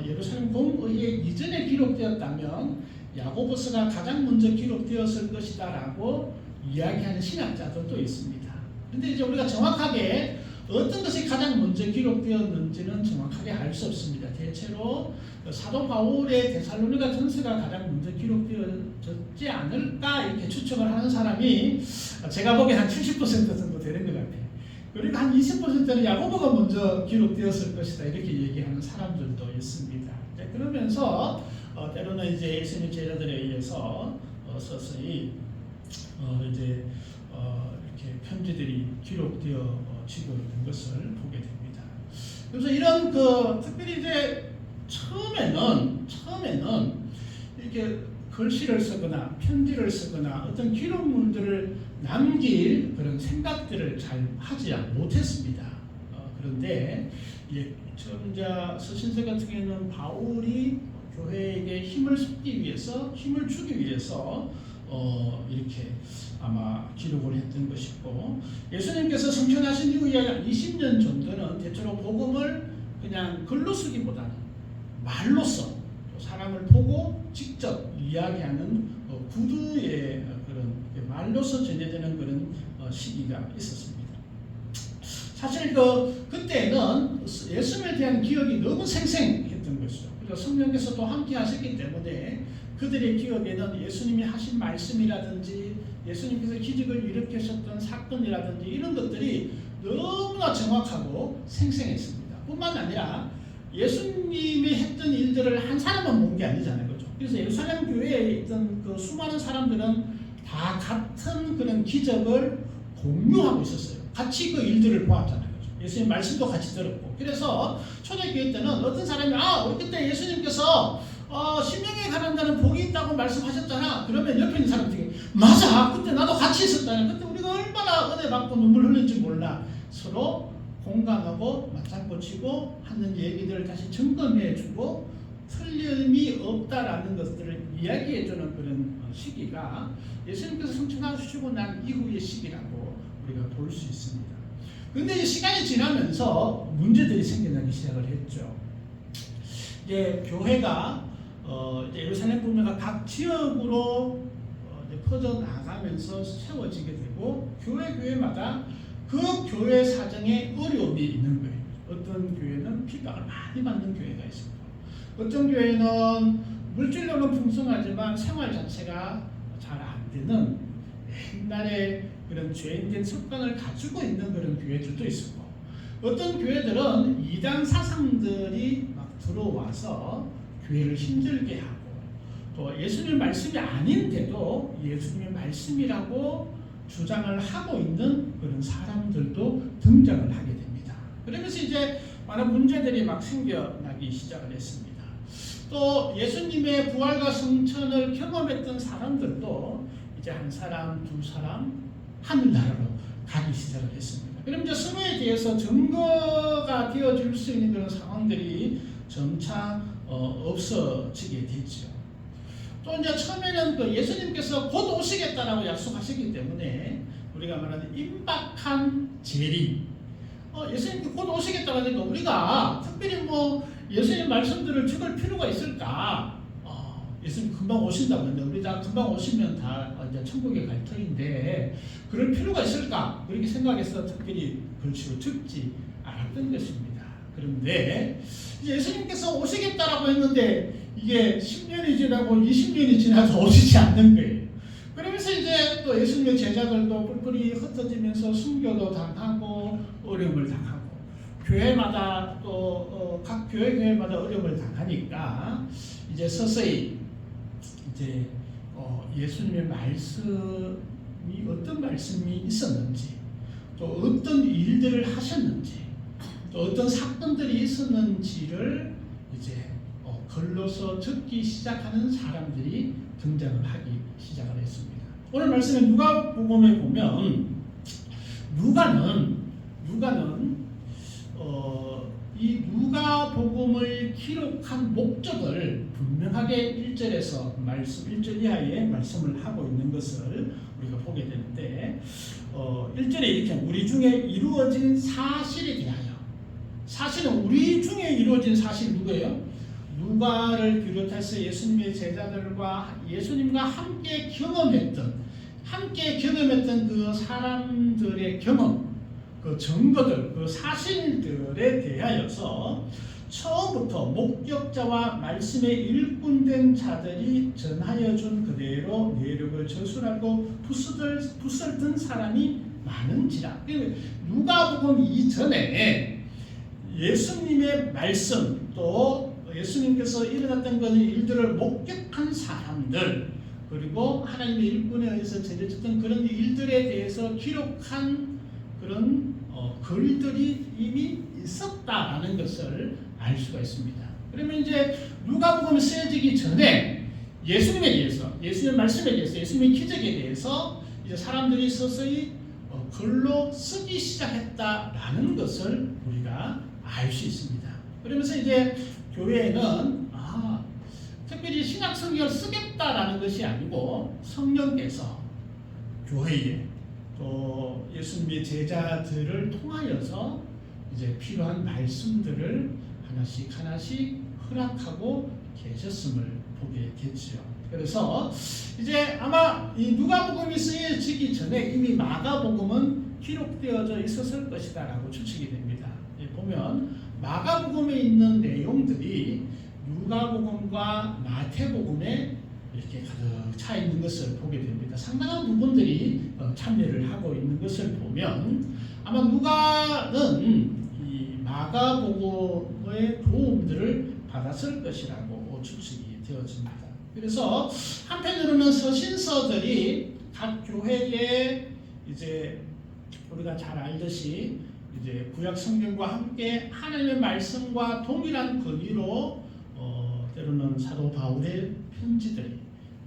예루살렘 공의회 이전에 기록되었다면 야고보서가 가장 먼저 기록되었을 것이다라고 이야기하는 신학자들도 있습니다. 그런데 이제 우리가 정확하게 어떤 것이 가장 먼저 기록되었는지는 정확하게 알 수 없습니다. 대체로 사도 바울의 데살로니가 전서가 가장 먼저 기록되었지 않을까 이렇게 추측을 하는 사람이 제가 보기엔 한 70% 정도 되는 것 같아요. 그리고 한 20%는 야고보가 먼저 기록되었을 것이다 이렇게 얘기하는 사람들도 있습니다. 그러면서 때로는 이제 예수님 제자들에 의해서 서서히 이제 이렇게 편지들이 기록되어지고 있는 것을 보게 됩니다. 그래서 이런 특별히 이제 처음에는 이렇게 글씨를 쓰거나 편지를 쓰거나 어떤 기록물들을 남길 그런 생각들을 잘 하지 못했습니다. 그런데 처음 이제 서신서 같은 경우에는 바울이 교회에게 힘을 주기 위해서 이렇게 아마 기록을 했던 것이고, 예수님께서 성천하신 이후에 20년 정도는 대체로 복음을 그냥 글로 쓰기보다는 말로써 사람을 보고 직접 이야기하는 구두의 그런 말로써 전해지는 그런 시기가 있었습니다. 사실 그때는 예수님에 대한 기억이 너무 생생했던 것이죠. 그리고 성령께서도 함께 하셨기 때문에 그들의 기억에는 예수님이 하신 말씀이라든지 예수님께서 기적을 일으키셨던 사건이라든지 이런 것들이 너무나 정확하고 생생했습니다. 뿐만 아니라 예수님이 했던 일들을 한 사람만 본 게 아니잖아요. 그렇죠? 그래서 예루살렘 교회에 있던 그 수많은 사람들은 다 같은 그런 기적을 공유하고 있었어요. 같이 그 일들을 보았잖아요. 그렇죠? 예수님 말씀도 같이 들었고. 그래서 초대교회 때는 어떤 사람이 우리 그때 예수님께서 신명에 관한 자는 복이 있다고 말씀하셨잖아. 그러면 옆에 있는 사람들이 맞아. 그때 나도 같이 있었다네. 그때 우리가 얼마나 은혜 받고 눈물 흘린지 몰라. 서로 공감하고 맞장구 치고 하는 얘기들을 다시 점검해주고 틀림이 없다라는 것들을 이야기해주는 그런 시기가 예수님께서 성천하시고 난 이후의 시기라고 우리가 볼 수 있습니다. 그런데 시간이 지나면서 문제들이 생겨나기 시작을 했죠. 이제 교회가 이제 예루살렘 공회가 각 지역으로 퍼져 나가면서 세워지게 되고 교회마다 그 교회 사정에 어려움이 있는 거예요. 어떤 교회는 핍박을 많이 받는 교회가 있습니다. 어떤 교회는 물질로는 풍성하지만 생활 자체가 잘 안 되는 옛날에 그런 죄인된 습관을 가지고 있는 그런 교회들도 있고, 어떤 교회들은 이단 사상들이 막 들어와서 교회를 힘들게 하고, 또 예수님 말씀이 아닌데도 예수님의 말씀이라고 주장을 하고 있는 그런 사람들도 등장을 하게 됩니다. 그러면서 이제 많은 문제들이 막 생겨나기 시작을 했습니다. 또 예수님의 부활과 성천을 경험했던 사람들도 이제 한 사람, 두 사람 하늘나라로 가기 시작을 했습니다. 그럼 이제 서로에 대해서 증거가 되어줄 수 있는 그런 상황들이 점차 없어지게 됐죠. 또 이제 처음에는 그 예수님께서 곧 오시겠다라고 약속하셨기 때문에 우리가 말하는 임박한 재림. 예수님께서 곧 오시겠다고 하니까 우리가 특별히 뭐 예수님 말씀들을 죽을 필요가 있을까? 예수님 금방 오신다고 했는데 우리 다 금방 오시면 다 이제 천국에 갈 터인데 그럴 필요가 있을까? 그렇게 생각해서 특별히 글씨로 적지 않았던 것입니다. 그런데 예수님께서 오시겠다라고 했는데 이게 10년이 지나고 20년이 지나도 오시지 않는 거예요. 그러면서 이제 또 예수님의 제자들도 뿔뿔이 흩어지면서 순교도 당하고 어려움을 당하고 교회마다 또 각 교회마다 어려움을 당하니까 이제 서서히 이제 예수님의 말씀이 어떤 말씀이 있었는지 또 어떤 일들을 하셨는지 또 어떤 사건들이 있었는지를 이제 글로서 적기 시작하는 사람들이 등장을 하기 시작을 했습니다. 오늘 말씀에 누가복음에 보면 누가는 이 누가복음을 기록한 목적을 분명하게 1절에서 1절 이하에 말씀을 하고 있는 것을 우리가 보게 되는데 1절에 이렇게 우리 중에 이루어진 사실에 대하여 사실은 우리 중에 이루어진 사실 누구예요? 누가를 비롯해서 예수님의 제자들과 예수님과 함께 경험했던 그 사람들의 경험 그 증거들, 그 사실들에 대하여서 처음부터 목격자와 말씀에 일꾼된 자들이 전하여 준 그대로 내력을 저술하고 부설든 사람이 많은지라. 누가복음 이전에 예수님의 말씀 또 예수님께서 일어났던 그 일들을 목격한 사람들 그리고 하나님의 일꾼에 의해서 전해졌던 그런 일들에 대해서 기록한 그런 글들이 이미 있었다라는 것을 알 수가 있습니다. 그러면 이제 누가복음이 쓰여지기 전에 예수님에 대해서, 예수님의 말씀에 대해서, 예수님의 기적에 대해서 이제 사람들이 서서히 글로 쓰기 시작했다라는 것을 우리가 알 수 있습니다. 그러면서 이제 교회에는 특별히 신약 성경을 쓰겠다라는 것이 아니고 성령께서 교회에 또 예수님의 제자들을 통하여서 이제 필요한 말씀들을 하나씩 허락하고 계셨음을 보게 됐죠. 그래서 이제 아마 이 누가복음이 쓰여지기 전에 이미 마가복음은 기록되어져 있었을 것이다라고 추측이 됩니다. 보면 마가복음에 있는 내용들이 누가복음과 마태복음에 이렇게 가득 차 있는 것을 보게 됩니다. 상당한 부분들이 참여를 하고 있는 것을 보면 아마 누가는 이 마가복음의 도움들을 받았을 것이라고 추측이 되어집니다. 그래서 한편으로는 서신서들이 각 교회에 이제 우리가 잘 알듯이 이제 구약 성경과 함께 하나님의 말씀과 동일한 권위로 때로는 사도 바울의 편지들이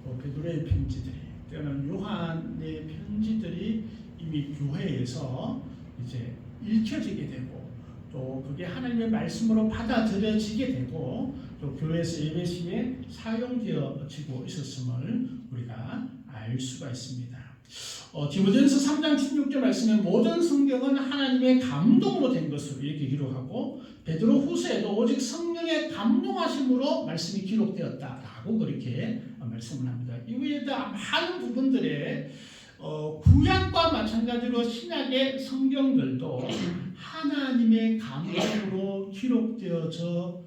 또 베드로의 편지들이 때로는 요한의 편지들이 이미 교회에서 이제 읽혀지게 되고 또 그게 하나님의 말씀으로 받아들여지게 되고 또 교회에서 예배 시에 사용되어지고 있었음을 우리가 알 수가 있습니다. 디모데전서 3장 16절 말씀에 모든 성경은 하나님의 감동으로 된 것으로 이렇게 기록하고 베드로 후서에도 오직 성령의 감동하심으로 말씀이 기록되었다라고 그렇게 말씀을 합니다. 이외에도 많은 부분들에 구약과 마찬가지로 신약의 성경들도 하나님의 감동으로 기록되어져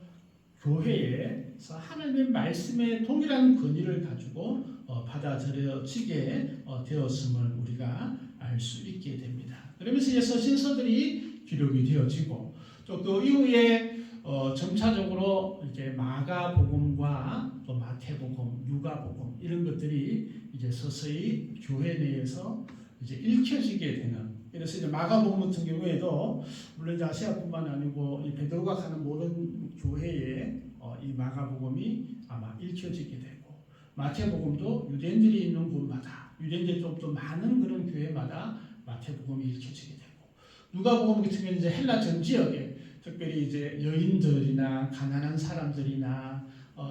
교회에서 하나님의 말씀의 동일한 권위를 가지고 받아들여지게 되었음을 우리가 알 수 있게 됩니다. 그러면서 이제 서신서들이 기록이 되어지고 또 그 이후에 점차적으로 이제 마가복음과 또 마태복음, 누가복음 이런 것들이 이제 서서히 교회 내에서 이제 읽혀지게 되는. 그래서 이제 마가복음 같은 경우에도 물론 이제 아시아뿐만 아니고 이 베드로가 가는 모든 교회에 이 마가복음이 아마 읽혀지게 되고 마태복음도 유대인들이 있는 곳마다 유대인들이 좀 더 많은 그런 교회마다 마태복음이 읽혀지게 되고 누가복음 같은 경우는 이제 헬라 전 지역에 특별히 이제 여인들이나 가난한 사람들이나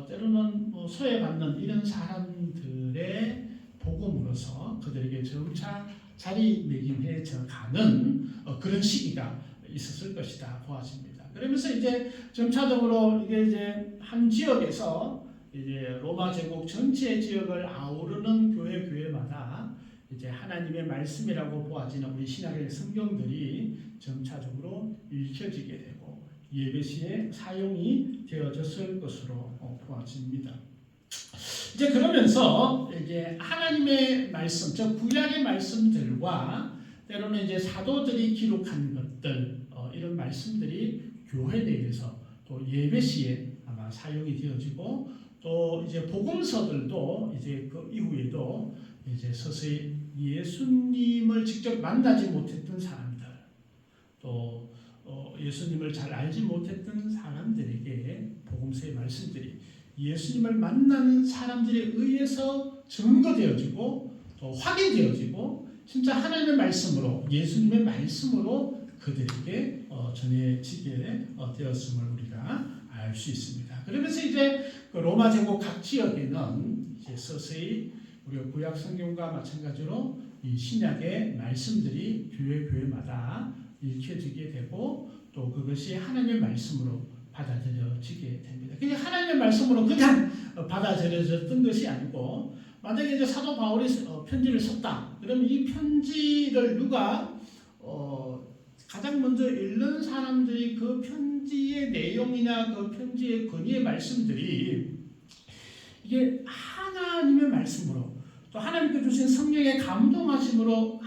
때로는 소외받는 이런 사람들의 복음으로서 그들에게 점차 자리매김해져 가는 그런 시기가 있었을 것이다 보아집니다. 그러면서 이제 점차적으로 이게 이제 한 지역에서 이제 로마 제국 전체 지역을 아우르는 교회마다 이제 하나님의 말씀이라고 보아지는 우리 신약의 성경들이 점차적으로 읽혀지게 되고 예배시에 사용이 되어졌을 것으로 보아집니다. 이제 그러면서 이제 하나님의 말씀, 즉 구약의 말씀들과 때로는 이제 사도들이 기록한 것들 이런 말씀들이 교회 내에서 또 예배시에 아마 사용이 되어지고 또 이제 복음서들도 이제 그 이후에도 이제 서서히 예수님을 직접 만나지 못했던 사람들 또 예수님을 잘 알지 못했던 사람들에게 복음서의 말씀들이 예수님을 만나는 사람들에 의해서 증거되어지고 또 확인되어지고 진짜 하나님의 말씀으로 예수님의 말씀으로 그들에게 전해지게 되었음을 우리가 알 수 있습니다. 그러면서 이제 그 로마 제국 각 지역에는 이제 서서히 우리가 구약 성경과 마찬가지로 이 신약의 말씀들이 교회마다 읽혀지게 되고 또 그것이 하나님의 말씀으로 받아들여지게 됩니다. 그냥 하나님의 말씀으로 그냥 받아들여졌던 것이 아니고 만약에 이제 사도 바울이 편지를 썼다. 그러면 이 편지를 누가 가장 먼저 읽는 사람들이 그 편지의 내용이나 그 편지의 권위의 말씀들이 이게 하나님의 말씀으로 또 하나님께 주신 성령의 감동하심으로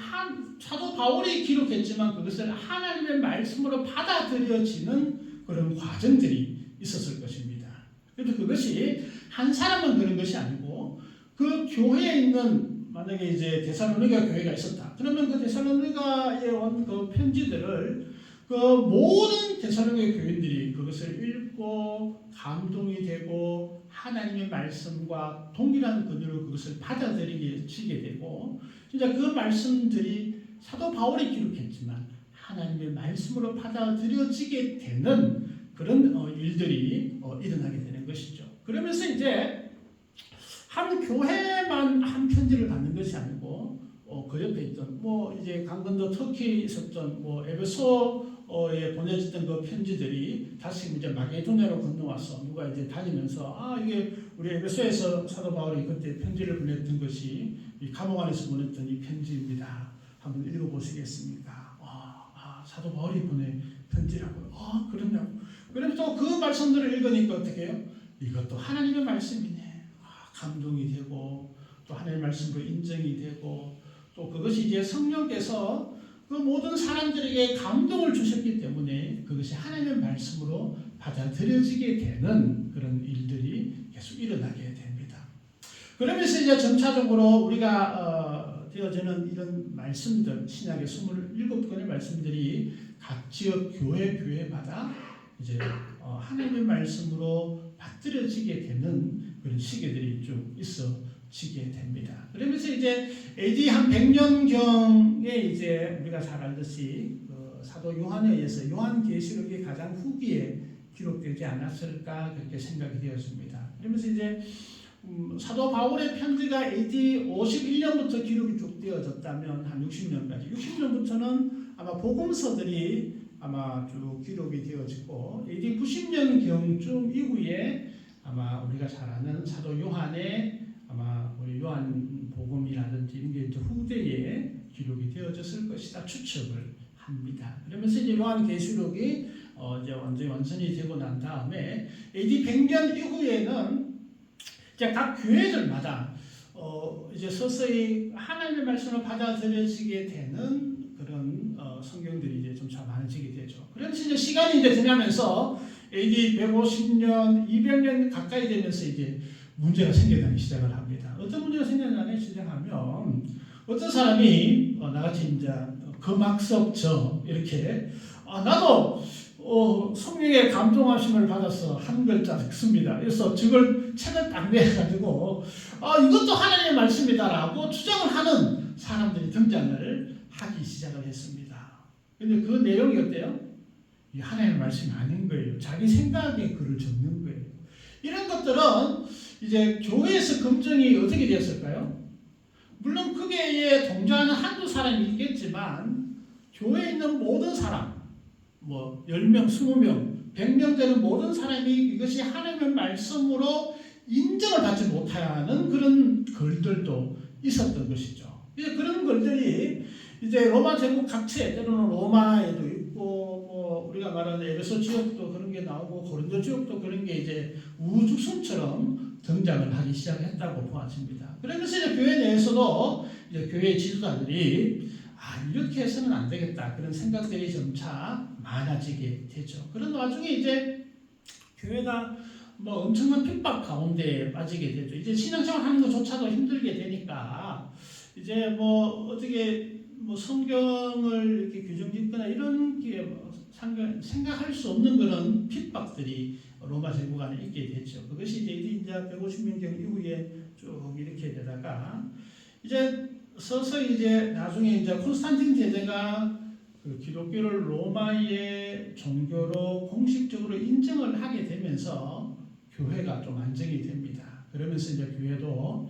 사도 바울이 기록했지만 그것을 하나님의 말씀으로 받아들여지는 그런 과정들이 있었을 것입니다. 그래서 그것이 한 사람은 그런 것이 아니고 그 교회에 있는 만약에 이제 데살로니가 교회가 있었다. 그러면 그 데살로니가에 온 그 편지들을 그 모든 데살로니가 교인들이 그것을 읽고 감동이 되고 하나님의 말씀과 동일한 근거로 그것을 받아들이게 되고 진짜 그 말씀들이 사도 바울이 기록했지만 하나님의 말씀으로 받아들여지게 되는 그런 일들이 일어나게 되는 것이죠. 그러면서 이제 한 교회만 한 편지를 받는 것이 아니고 그 옆에 있던 이제 강건도 터키에 있었던 에베소에 보내졌던 그 편지들이 다시 이제 마게도냐로 건너와서 누가 이제 다니면서 이게 우리 에베소에서 사도 바울이 그때 편지를 보냈던 것이 이 감옥 안에서 보냈던 이 편지입니다. 한번 읽어보시겠습니까? 사도 바울이 보낸 편지라고요. 그러냐고. 그러면 또 그 말씀들을 읽으니까 어떻게 해요? 이것도 하나님의 말씀이네. 감동이 되고 또 하나님의 말씀으로 인정이 되고 또 그것이 이제 성령께서 그 모든 사람들에게 감동을 주셨기 때문에 그것이 하나님의 말씀으로 받아들여지게 되는 그런 일들이 계속 일어나게 됩니다. 그러면서 이제 점차적으로 우리가 되어지는 이런 말씀들, 신약의 27권의 말씀들이 각 지역 교회마다 이제 하나님의 말씀으로 받들어지게 되는 그런 시기들이 좀 있어지게 됩니다. 그러면서 이제 AD 한 100년경에 이제 우리가 잘 알듯이 사도 요한에 의해서 요한계시록이 가장 후기에 기록되지 않았을까 그렇게 생각이 되었습니다. 그러면서 이제 사도 바울의 편지가 AD 51년부터 기록이 쭉 되어졌다면 한 60년까지 60년부터는 아마 복음서들이 아마 쭉 기록이 되어지고 AD 90년경쯤 이후에 아마 우리가 잘 아는 사도 요한의 아마 우리 요한 복음이라든지 이런 게 이제 후대에 기록이 되어졌을 것이다 추측을 합니다. 그러면서 이제 요한계시록이 이제 완전히 되고 난 다음에 AD 100년 이후에는 이제 각 교회들마다 이제 서서히 하나님의 말씀을 받아들여지게 되는 그런 성경들이 이제 점차 많아지게 되죠. 그래서 이제 시간이 이제 지나면서 AD 150년, 200년 가까이 되면서 이제 문제가 생겨나기 시작을 합니다. 어떤 문제가 생겨나기 시작하면 어떤 사람이 나같이 이제 금학석 이렇게 나도 성령의 감동하심을 받아서 한 글자 씁니다. 그래서 책을 딱 내가지고 이것도 하나님의 말씀이다라고 주장을 하는 사람들이 등장을 하기 시작을 했습니다. 그런데 그 내용이 어때요? 이 하나님의 말씀이 아닌 거예요. 자기 생각에 글을 적는 거예요. 이런 것들은 이제 교회에서 검증이 어떻게 되었을까요? 물론 크게 동조하는 한두 사람이 있겠지만 교회에 있는 모든 사람, 뭐 10명, 20명, 100명 되는 모든 사람이 이것이 하나님의 말씀으로 인정을 받지 못하는 그런 글들도 있었던 것이죠. 이제 그런 글들이 이제 로마 제국 각체, 때로는 로마에도 있고, 뭐 우리가 말하는 에베소 지역도 그런 게 나오고 고린도 지역도 그런 게 이제 우주선처럼 등장을 하기 시작했다고 보아집니다. 그러면서 이제 교회 내에서도 이제 교회 지도자들이 이렇게 해서는 안 되겠다 그런 생각들이 점차 많아지게 되죠. 그런 와중에 이제 교회가 뭐 엄청난 핍박 가운데 빠지게 되죠. 이제 신앙생활 하는 것조차도 힘들게 되니까 이제 뭐 어떻게 뭐 성경을 이렇게 규정짓거나 이런 게 생각할 수 없는 그런 핍박들이 로마 제국 안에 있게 됐죠. 그것이 이제 150년경 이후에 쭉 이렇게 되다가 이제 서서히 이제 나중에 이제 콘스탄틴 제자가 그 기독교를 로마의 종교로 공식적으로 인정을 하게 되면서 교회가 좀 안정이 됩니다. 그러면서 이제 교회도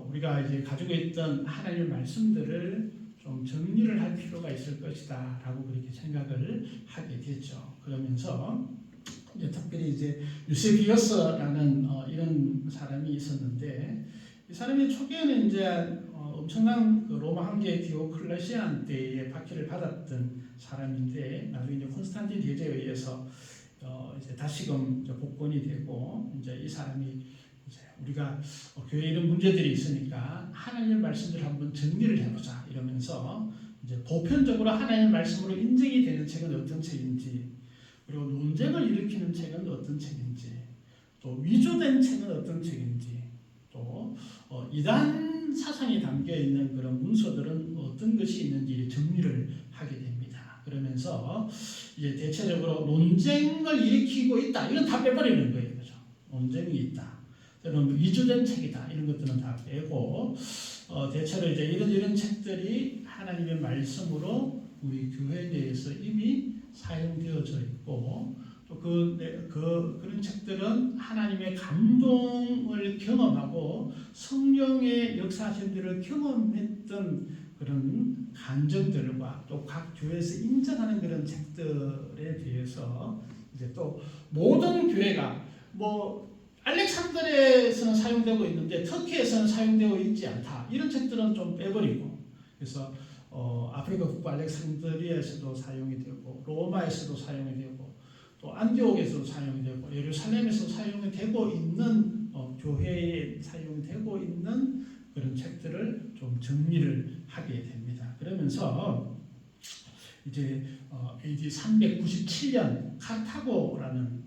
우리가 이제 가지고 있던 하나님의 말씀들을 좀 정리를 할 필요가 있을 것이다 라고 그렇게 생각을 하게 됐죠. 그러면서 이제 특별히 이제 유세비어스라는 이런 사람이 있었는데 이 사람이 초기에는 이제 엄청난 그 로마 황제 디오클레시안 때에 박해를 받았던 사람인데 나중에 이제 콘스탄틴 대제에 의해서 이제 다시금 이제 복권이 되고 이제 이 사람이 이제 우리가 교회 이런 문제들이 있으니까 하나님의 말씀을 한번 정리를 해보자 이러면서 이제 보편적으로 하나님의 말씀으로 인정이 되는 책은 어떤 책인지 그리고 논쟁을 일으키는 책은 어떤 책인지 또 위조된 책은 어떤 책인지 또 이단 사상이 담겨 있는 그런 문서들은 어떤 것이 있는지 정리를 하게 됩니다. 그러면서 이제 대체적으로 논쟁을 일으키고 있다 이건 다 빼버리는 거예요, 그죠? 논쟁이 있다. 또는 위조된 책이다 이런 것들은 다 빼고 대체로 이제 이런 책들이 하나님의 말씀으로 우리 교회 내에서 이미 사용되어져 있고 또 그런 책들은 하나님의 감동을 경험하고 성령의 역사하심들을 경험했던 그런 간증들과 또 각 교회에서 인정하는 그런 책들에 대해서 이제 또 모든 교회가 뭐 알렉산드리아에서는 사용되고 있는데 터키에서는 사용되고 있지 않다 이런 책들은 좀 빼버리고 그래서 아프리카 북부 알렉산드리아에서도 사용이 되고 로마에서도 사용이 되고 또 안디옥에서도 사용이 되고 예루살렘에서 사용이 되고 있는 교회에 사용이 되고 있는 그런 책들을 좀 정리를 하게 됩니다. 그러면서 이제 AD 397년 카르타고라는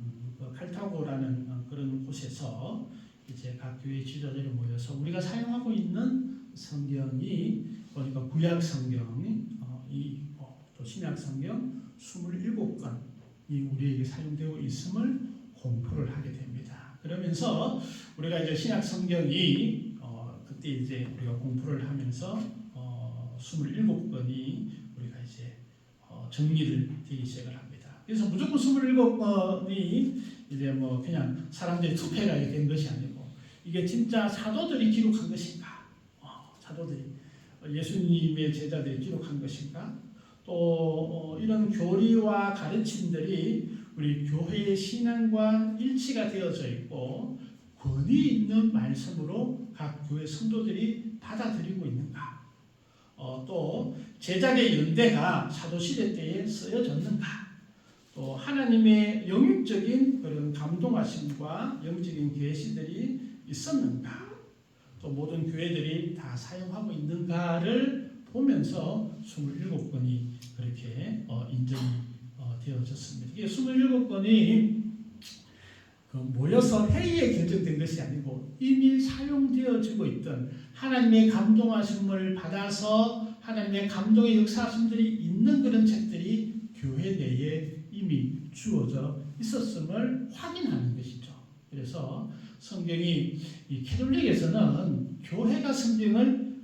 그런 곳에서 이제 각 교회 지도자들이 모여서 우리가 사용하고 있는 성경이 보니까 구약 성경이 또 신약 성경 27권이 우리에게 사용되고 있음을 공표를 하게 됩니다. 그러면서 우리가 이제 신약 성경이 그때 이제 우리가 공표를 하면서 27권이 우리가 이제 정리를 되기 시작을 합니다. 그래서 무조건 27권이 이제 뭐 그냥 사람들이 투표하게 된 것이 아니고 이게 진짜 사도들이 기록한 것인가? 사도들이 예수님의 제자들이 기록한 것인가? 또 이런 교리와 가르침들이 우리 교회의 신앙과 일치가 되어져 있고 권위 있는 말씀으로 각 교회 성도들이 받아들이고 있는가? 또 제자의 연대가 사도시대 때에 쓰여졌는가? 또 하나님의 영적인 그런 감동하심과 영적인 계시들이 있었는가? 또 모든 교회들이 다 사용하고 있는가를 보면서 27권이 그렇게 인정이 되어졌습니다. 이게 27권이 모여서 회의에 결정된 것이 아니고 이미 사용되어지고 있던 하나님의 감동하심을 받아서 하나님의 감동의 역사하심들이 있는 그런 책들이 교회 내에 이미 주어져 있었음을 확인하는 것이죠. 그래서 성경이 이 캐톨릭에서는 교회가 성경을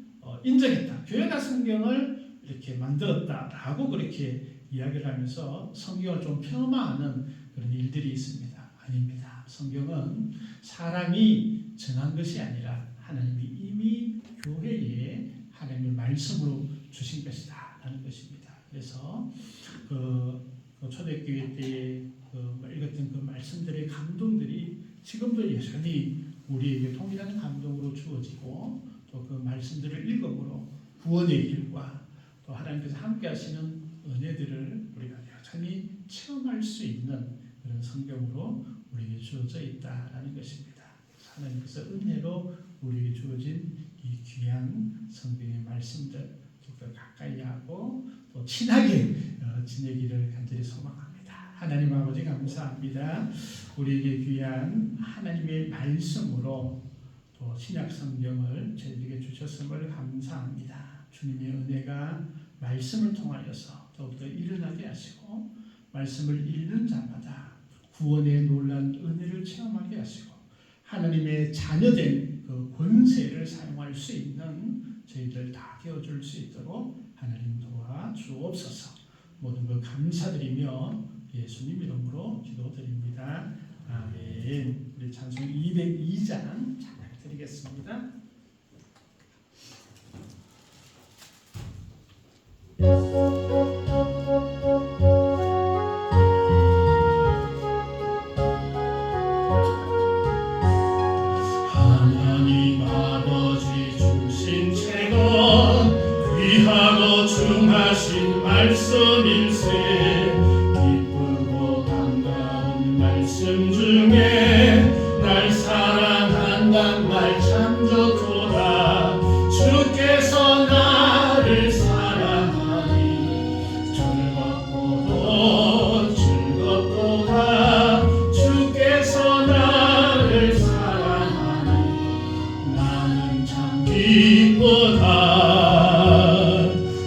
인정했다. 교회가 성경을 이렇게 만들었다라고 그렇게 이야기를 하면서 성경을 좀 폄하하는 그런 일들이 있습니다. 아닙니다. 성경은 사람이 정한 것이 아니라 하나님이 이미 교회에 하나님의 말씀으로 주신 것이다 라는 것입니다. 그래서 초대교회 때에 읽었던 그 말씀들의 감동들이 지금도 여전히 우리에게 동일한 감동으로 주어지고, 또 그 말씀들을 읽음으로 구원의 길과 또 하나님께서 함께 하시는 은혜들을 우리가 여전히 체험할 수 있는 그런 성경으로 우리에게 주어져 있다라는 것입니다. 하나님께서 은혜로 우리에게 주어진 이 귀한 성경의 말씀들 더 가까이 하고 또 친하게 지내기를 간절히 소망합니다. 하나님 아버지 감사합니다. 우리에게 귀한 하나님의 말씀으로 또 신약 성경을 저희에게 주셨음을 감사합니다. 주님의 은혜가 말씀을 통하여서 더욱더 일어나게 하시고, 말씀을 읽는 자마다 구원의 놀란 은혜를 체험하게 하시고, 하나님의 자녀된 그 권세를 사용할 수 있는 저희들 다 되어줄 수 있도록 하나님 도와주옵소서. 모든 것 감사드리며 예수님 이름으로 기도드립니다. 아멘. 우리 찬송 202장 드리겠습니다. 하나님 아버지 주신 책은 귀하고 중하신 말씀일세. 기쁘고 반가운 말씀 중에 날 사랑한단 말 참 좋도다. 주께서 나를 사랑하니 즐겁고도 즐겁도다. 주께서 나를 사랑하니 나는 참 기쁘다.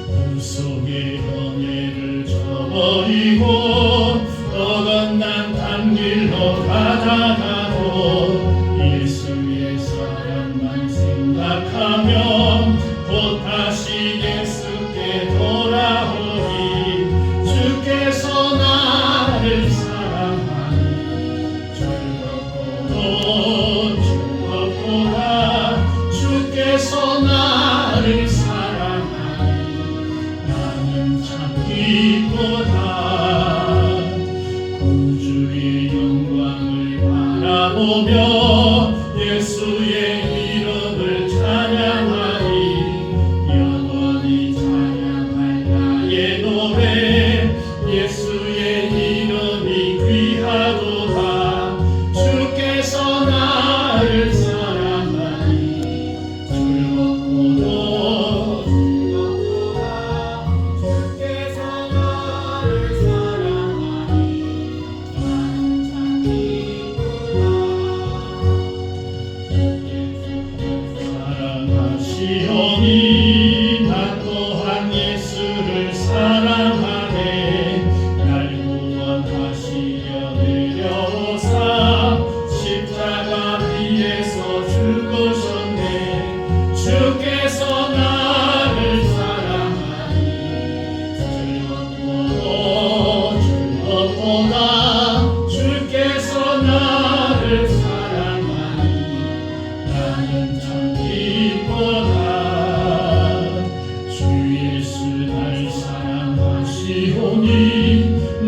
그 속에 연애를 저버리고 어긋난 단 길로 가다가도 예수의 사랑만 생각하면 곧 다시 예수께 돌아오리. 주께서 나를 사랑하니 즐겁고도 즐겁도다. 주께서 나를 사랑하니 나는 참 기쁘다. 구주의 영광을 바라보며 예수의 이름을 찬양하리. 영원히 찬양할 나의 노래. 예수의 이름이 귀하도다. 주께서 나를 사랑하니 즐겁고도 즐겁도다. 주께서 나를 사랑하니 나는 참 기쁘다. 사랑하시오니 나 또한 예수를 사랑하네. 날 구원하시려 내려오사 십자가 위에서 죽으셨네. 주께서 나를 사랑하니 즐겁고도 즐겁도다. 주께서 나를 사랑하니 나는 참 기쁘다. 주 예수 날 사랑하시오니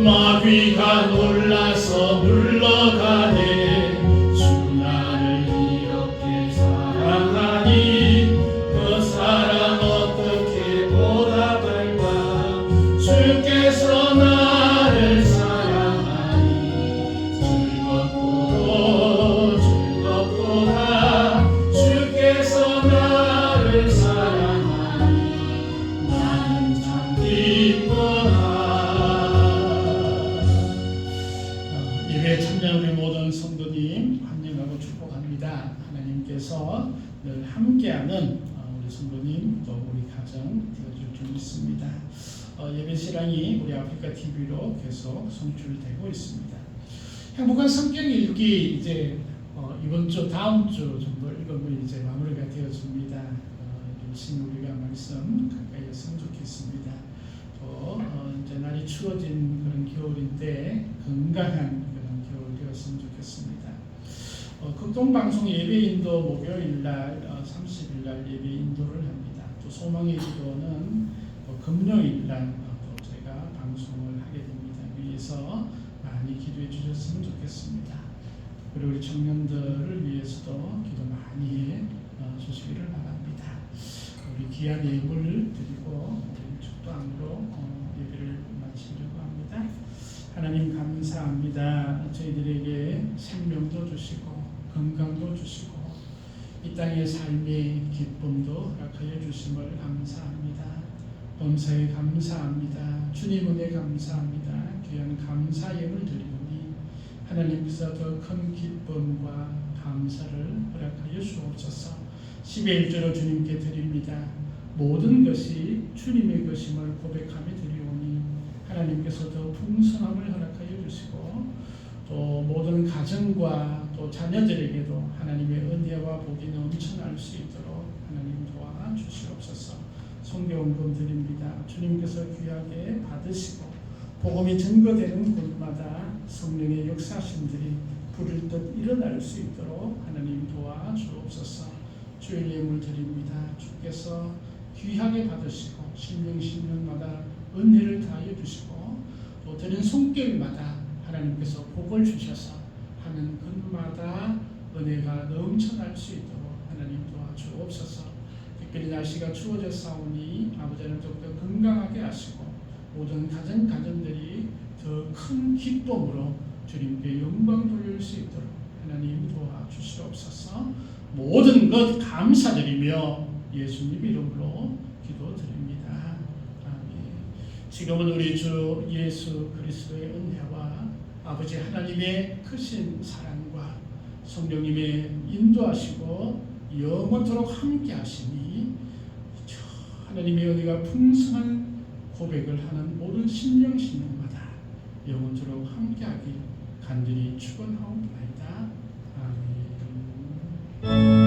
마귀가 놀라서 물러가네. 주 나를 이렇게 사랑하니 그 사랑 어떻게 보답할까. 주께서 나를 사랑하니 즐겁고도 즐겁도다. 주께서 나를 사랑하니 나는 참 기쁘다. 예배에 참여한 우리 모든 성도님 환영하고 축복합니다. 하나님께서 늘 함께하는 우리 성도님 또 우리 가정 되어줄 줄 믿습니다. 예배 실황이 우리 아프리카 TV로 계속 송출되고 있습니다. 행복한 성경 읽기 이제 이번 주 다음 주 정도 읽으면 이제 마무리가 되어집니다. 열심히 우리가 말씀 가까이 했으면 좋겠습니다. 또 이제 날이 추워진 그런 겨울인데 건강한 그런 겨울 되었으면 좋겠습니다. 극동방송 예배인도 목요일날 30일날 예배인도를 합니다. 또 소망의 기도는 금요일날 또 제가 방송을 하게 됩니다. 위해서 많이 기도해 주셨으면 좋겠습니다. 그리고 우리 청년들을 위해서도 기도 많이 해 주시기를 바랍니다. 우리 귀한 예물을 드리고 우리 축도함으로 예배를 마치려고 합니다. 하나님 감사합니다. 저희들에게 생명도 주시고 건강도 주시고 이 땅의 삶의 기쁨도 허락하여 주심을 감사합니다. 범사에 감사합니다. 주님 은혜 감사합니다. 귀한 감사 예물 드리오니 하나님께서 더 큰 기쁨과 감사를 허락하여 주옵소서. 10의 1조로 주님께 드립니다. 모든 것이 주님의 것임을 고백하며 드리오니 하나님께서 더 풍성함을 허락하여 주시고 또 모든 가정과 또 자녀들에게도 하나님의 은혜와 복이 넘쳐날 수 있도록 하나님 도와주시옵소서. 성경금 드립니다. 주님께서 귀하게 받으시고 복음이 증거되는 곳마다 성령의 역사심들이 부를 듯 일어날 수 있도록 하나님 도와주옵소서. 주의 예물 드립니다. 주께서 귀하게 받으시고 신령마다 은혜를 다하여 주시고 또 드린 손길마다 하나님께서 복을 주셔서 하는 것마다 은혜가 넘쳐날 수 있도록 하나님 도와주옵소서. 특별히 날씨가 추워졌사오니 아버지는 더욱더 건강하게 하시고 모든 가정들이 더 큰 기쁨으로 주님께 영광 돌릴 수 있도록 하나님 도와주시옵소서. 모든 것 감사드리며 예수님 이름으로 기도드립니다. 아멘. 지금은 우리 주 예수 그리스도의 은혜와 아버지 하나님의 크신 사랑과 성령님의 인도하시고 영원토록 함께 하시니 하나님의 은혜가 풍성한 고백을 하는 모든 신령마다 영원토록 함께하길 간절히 축원하옵나이다. 아멘.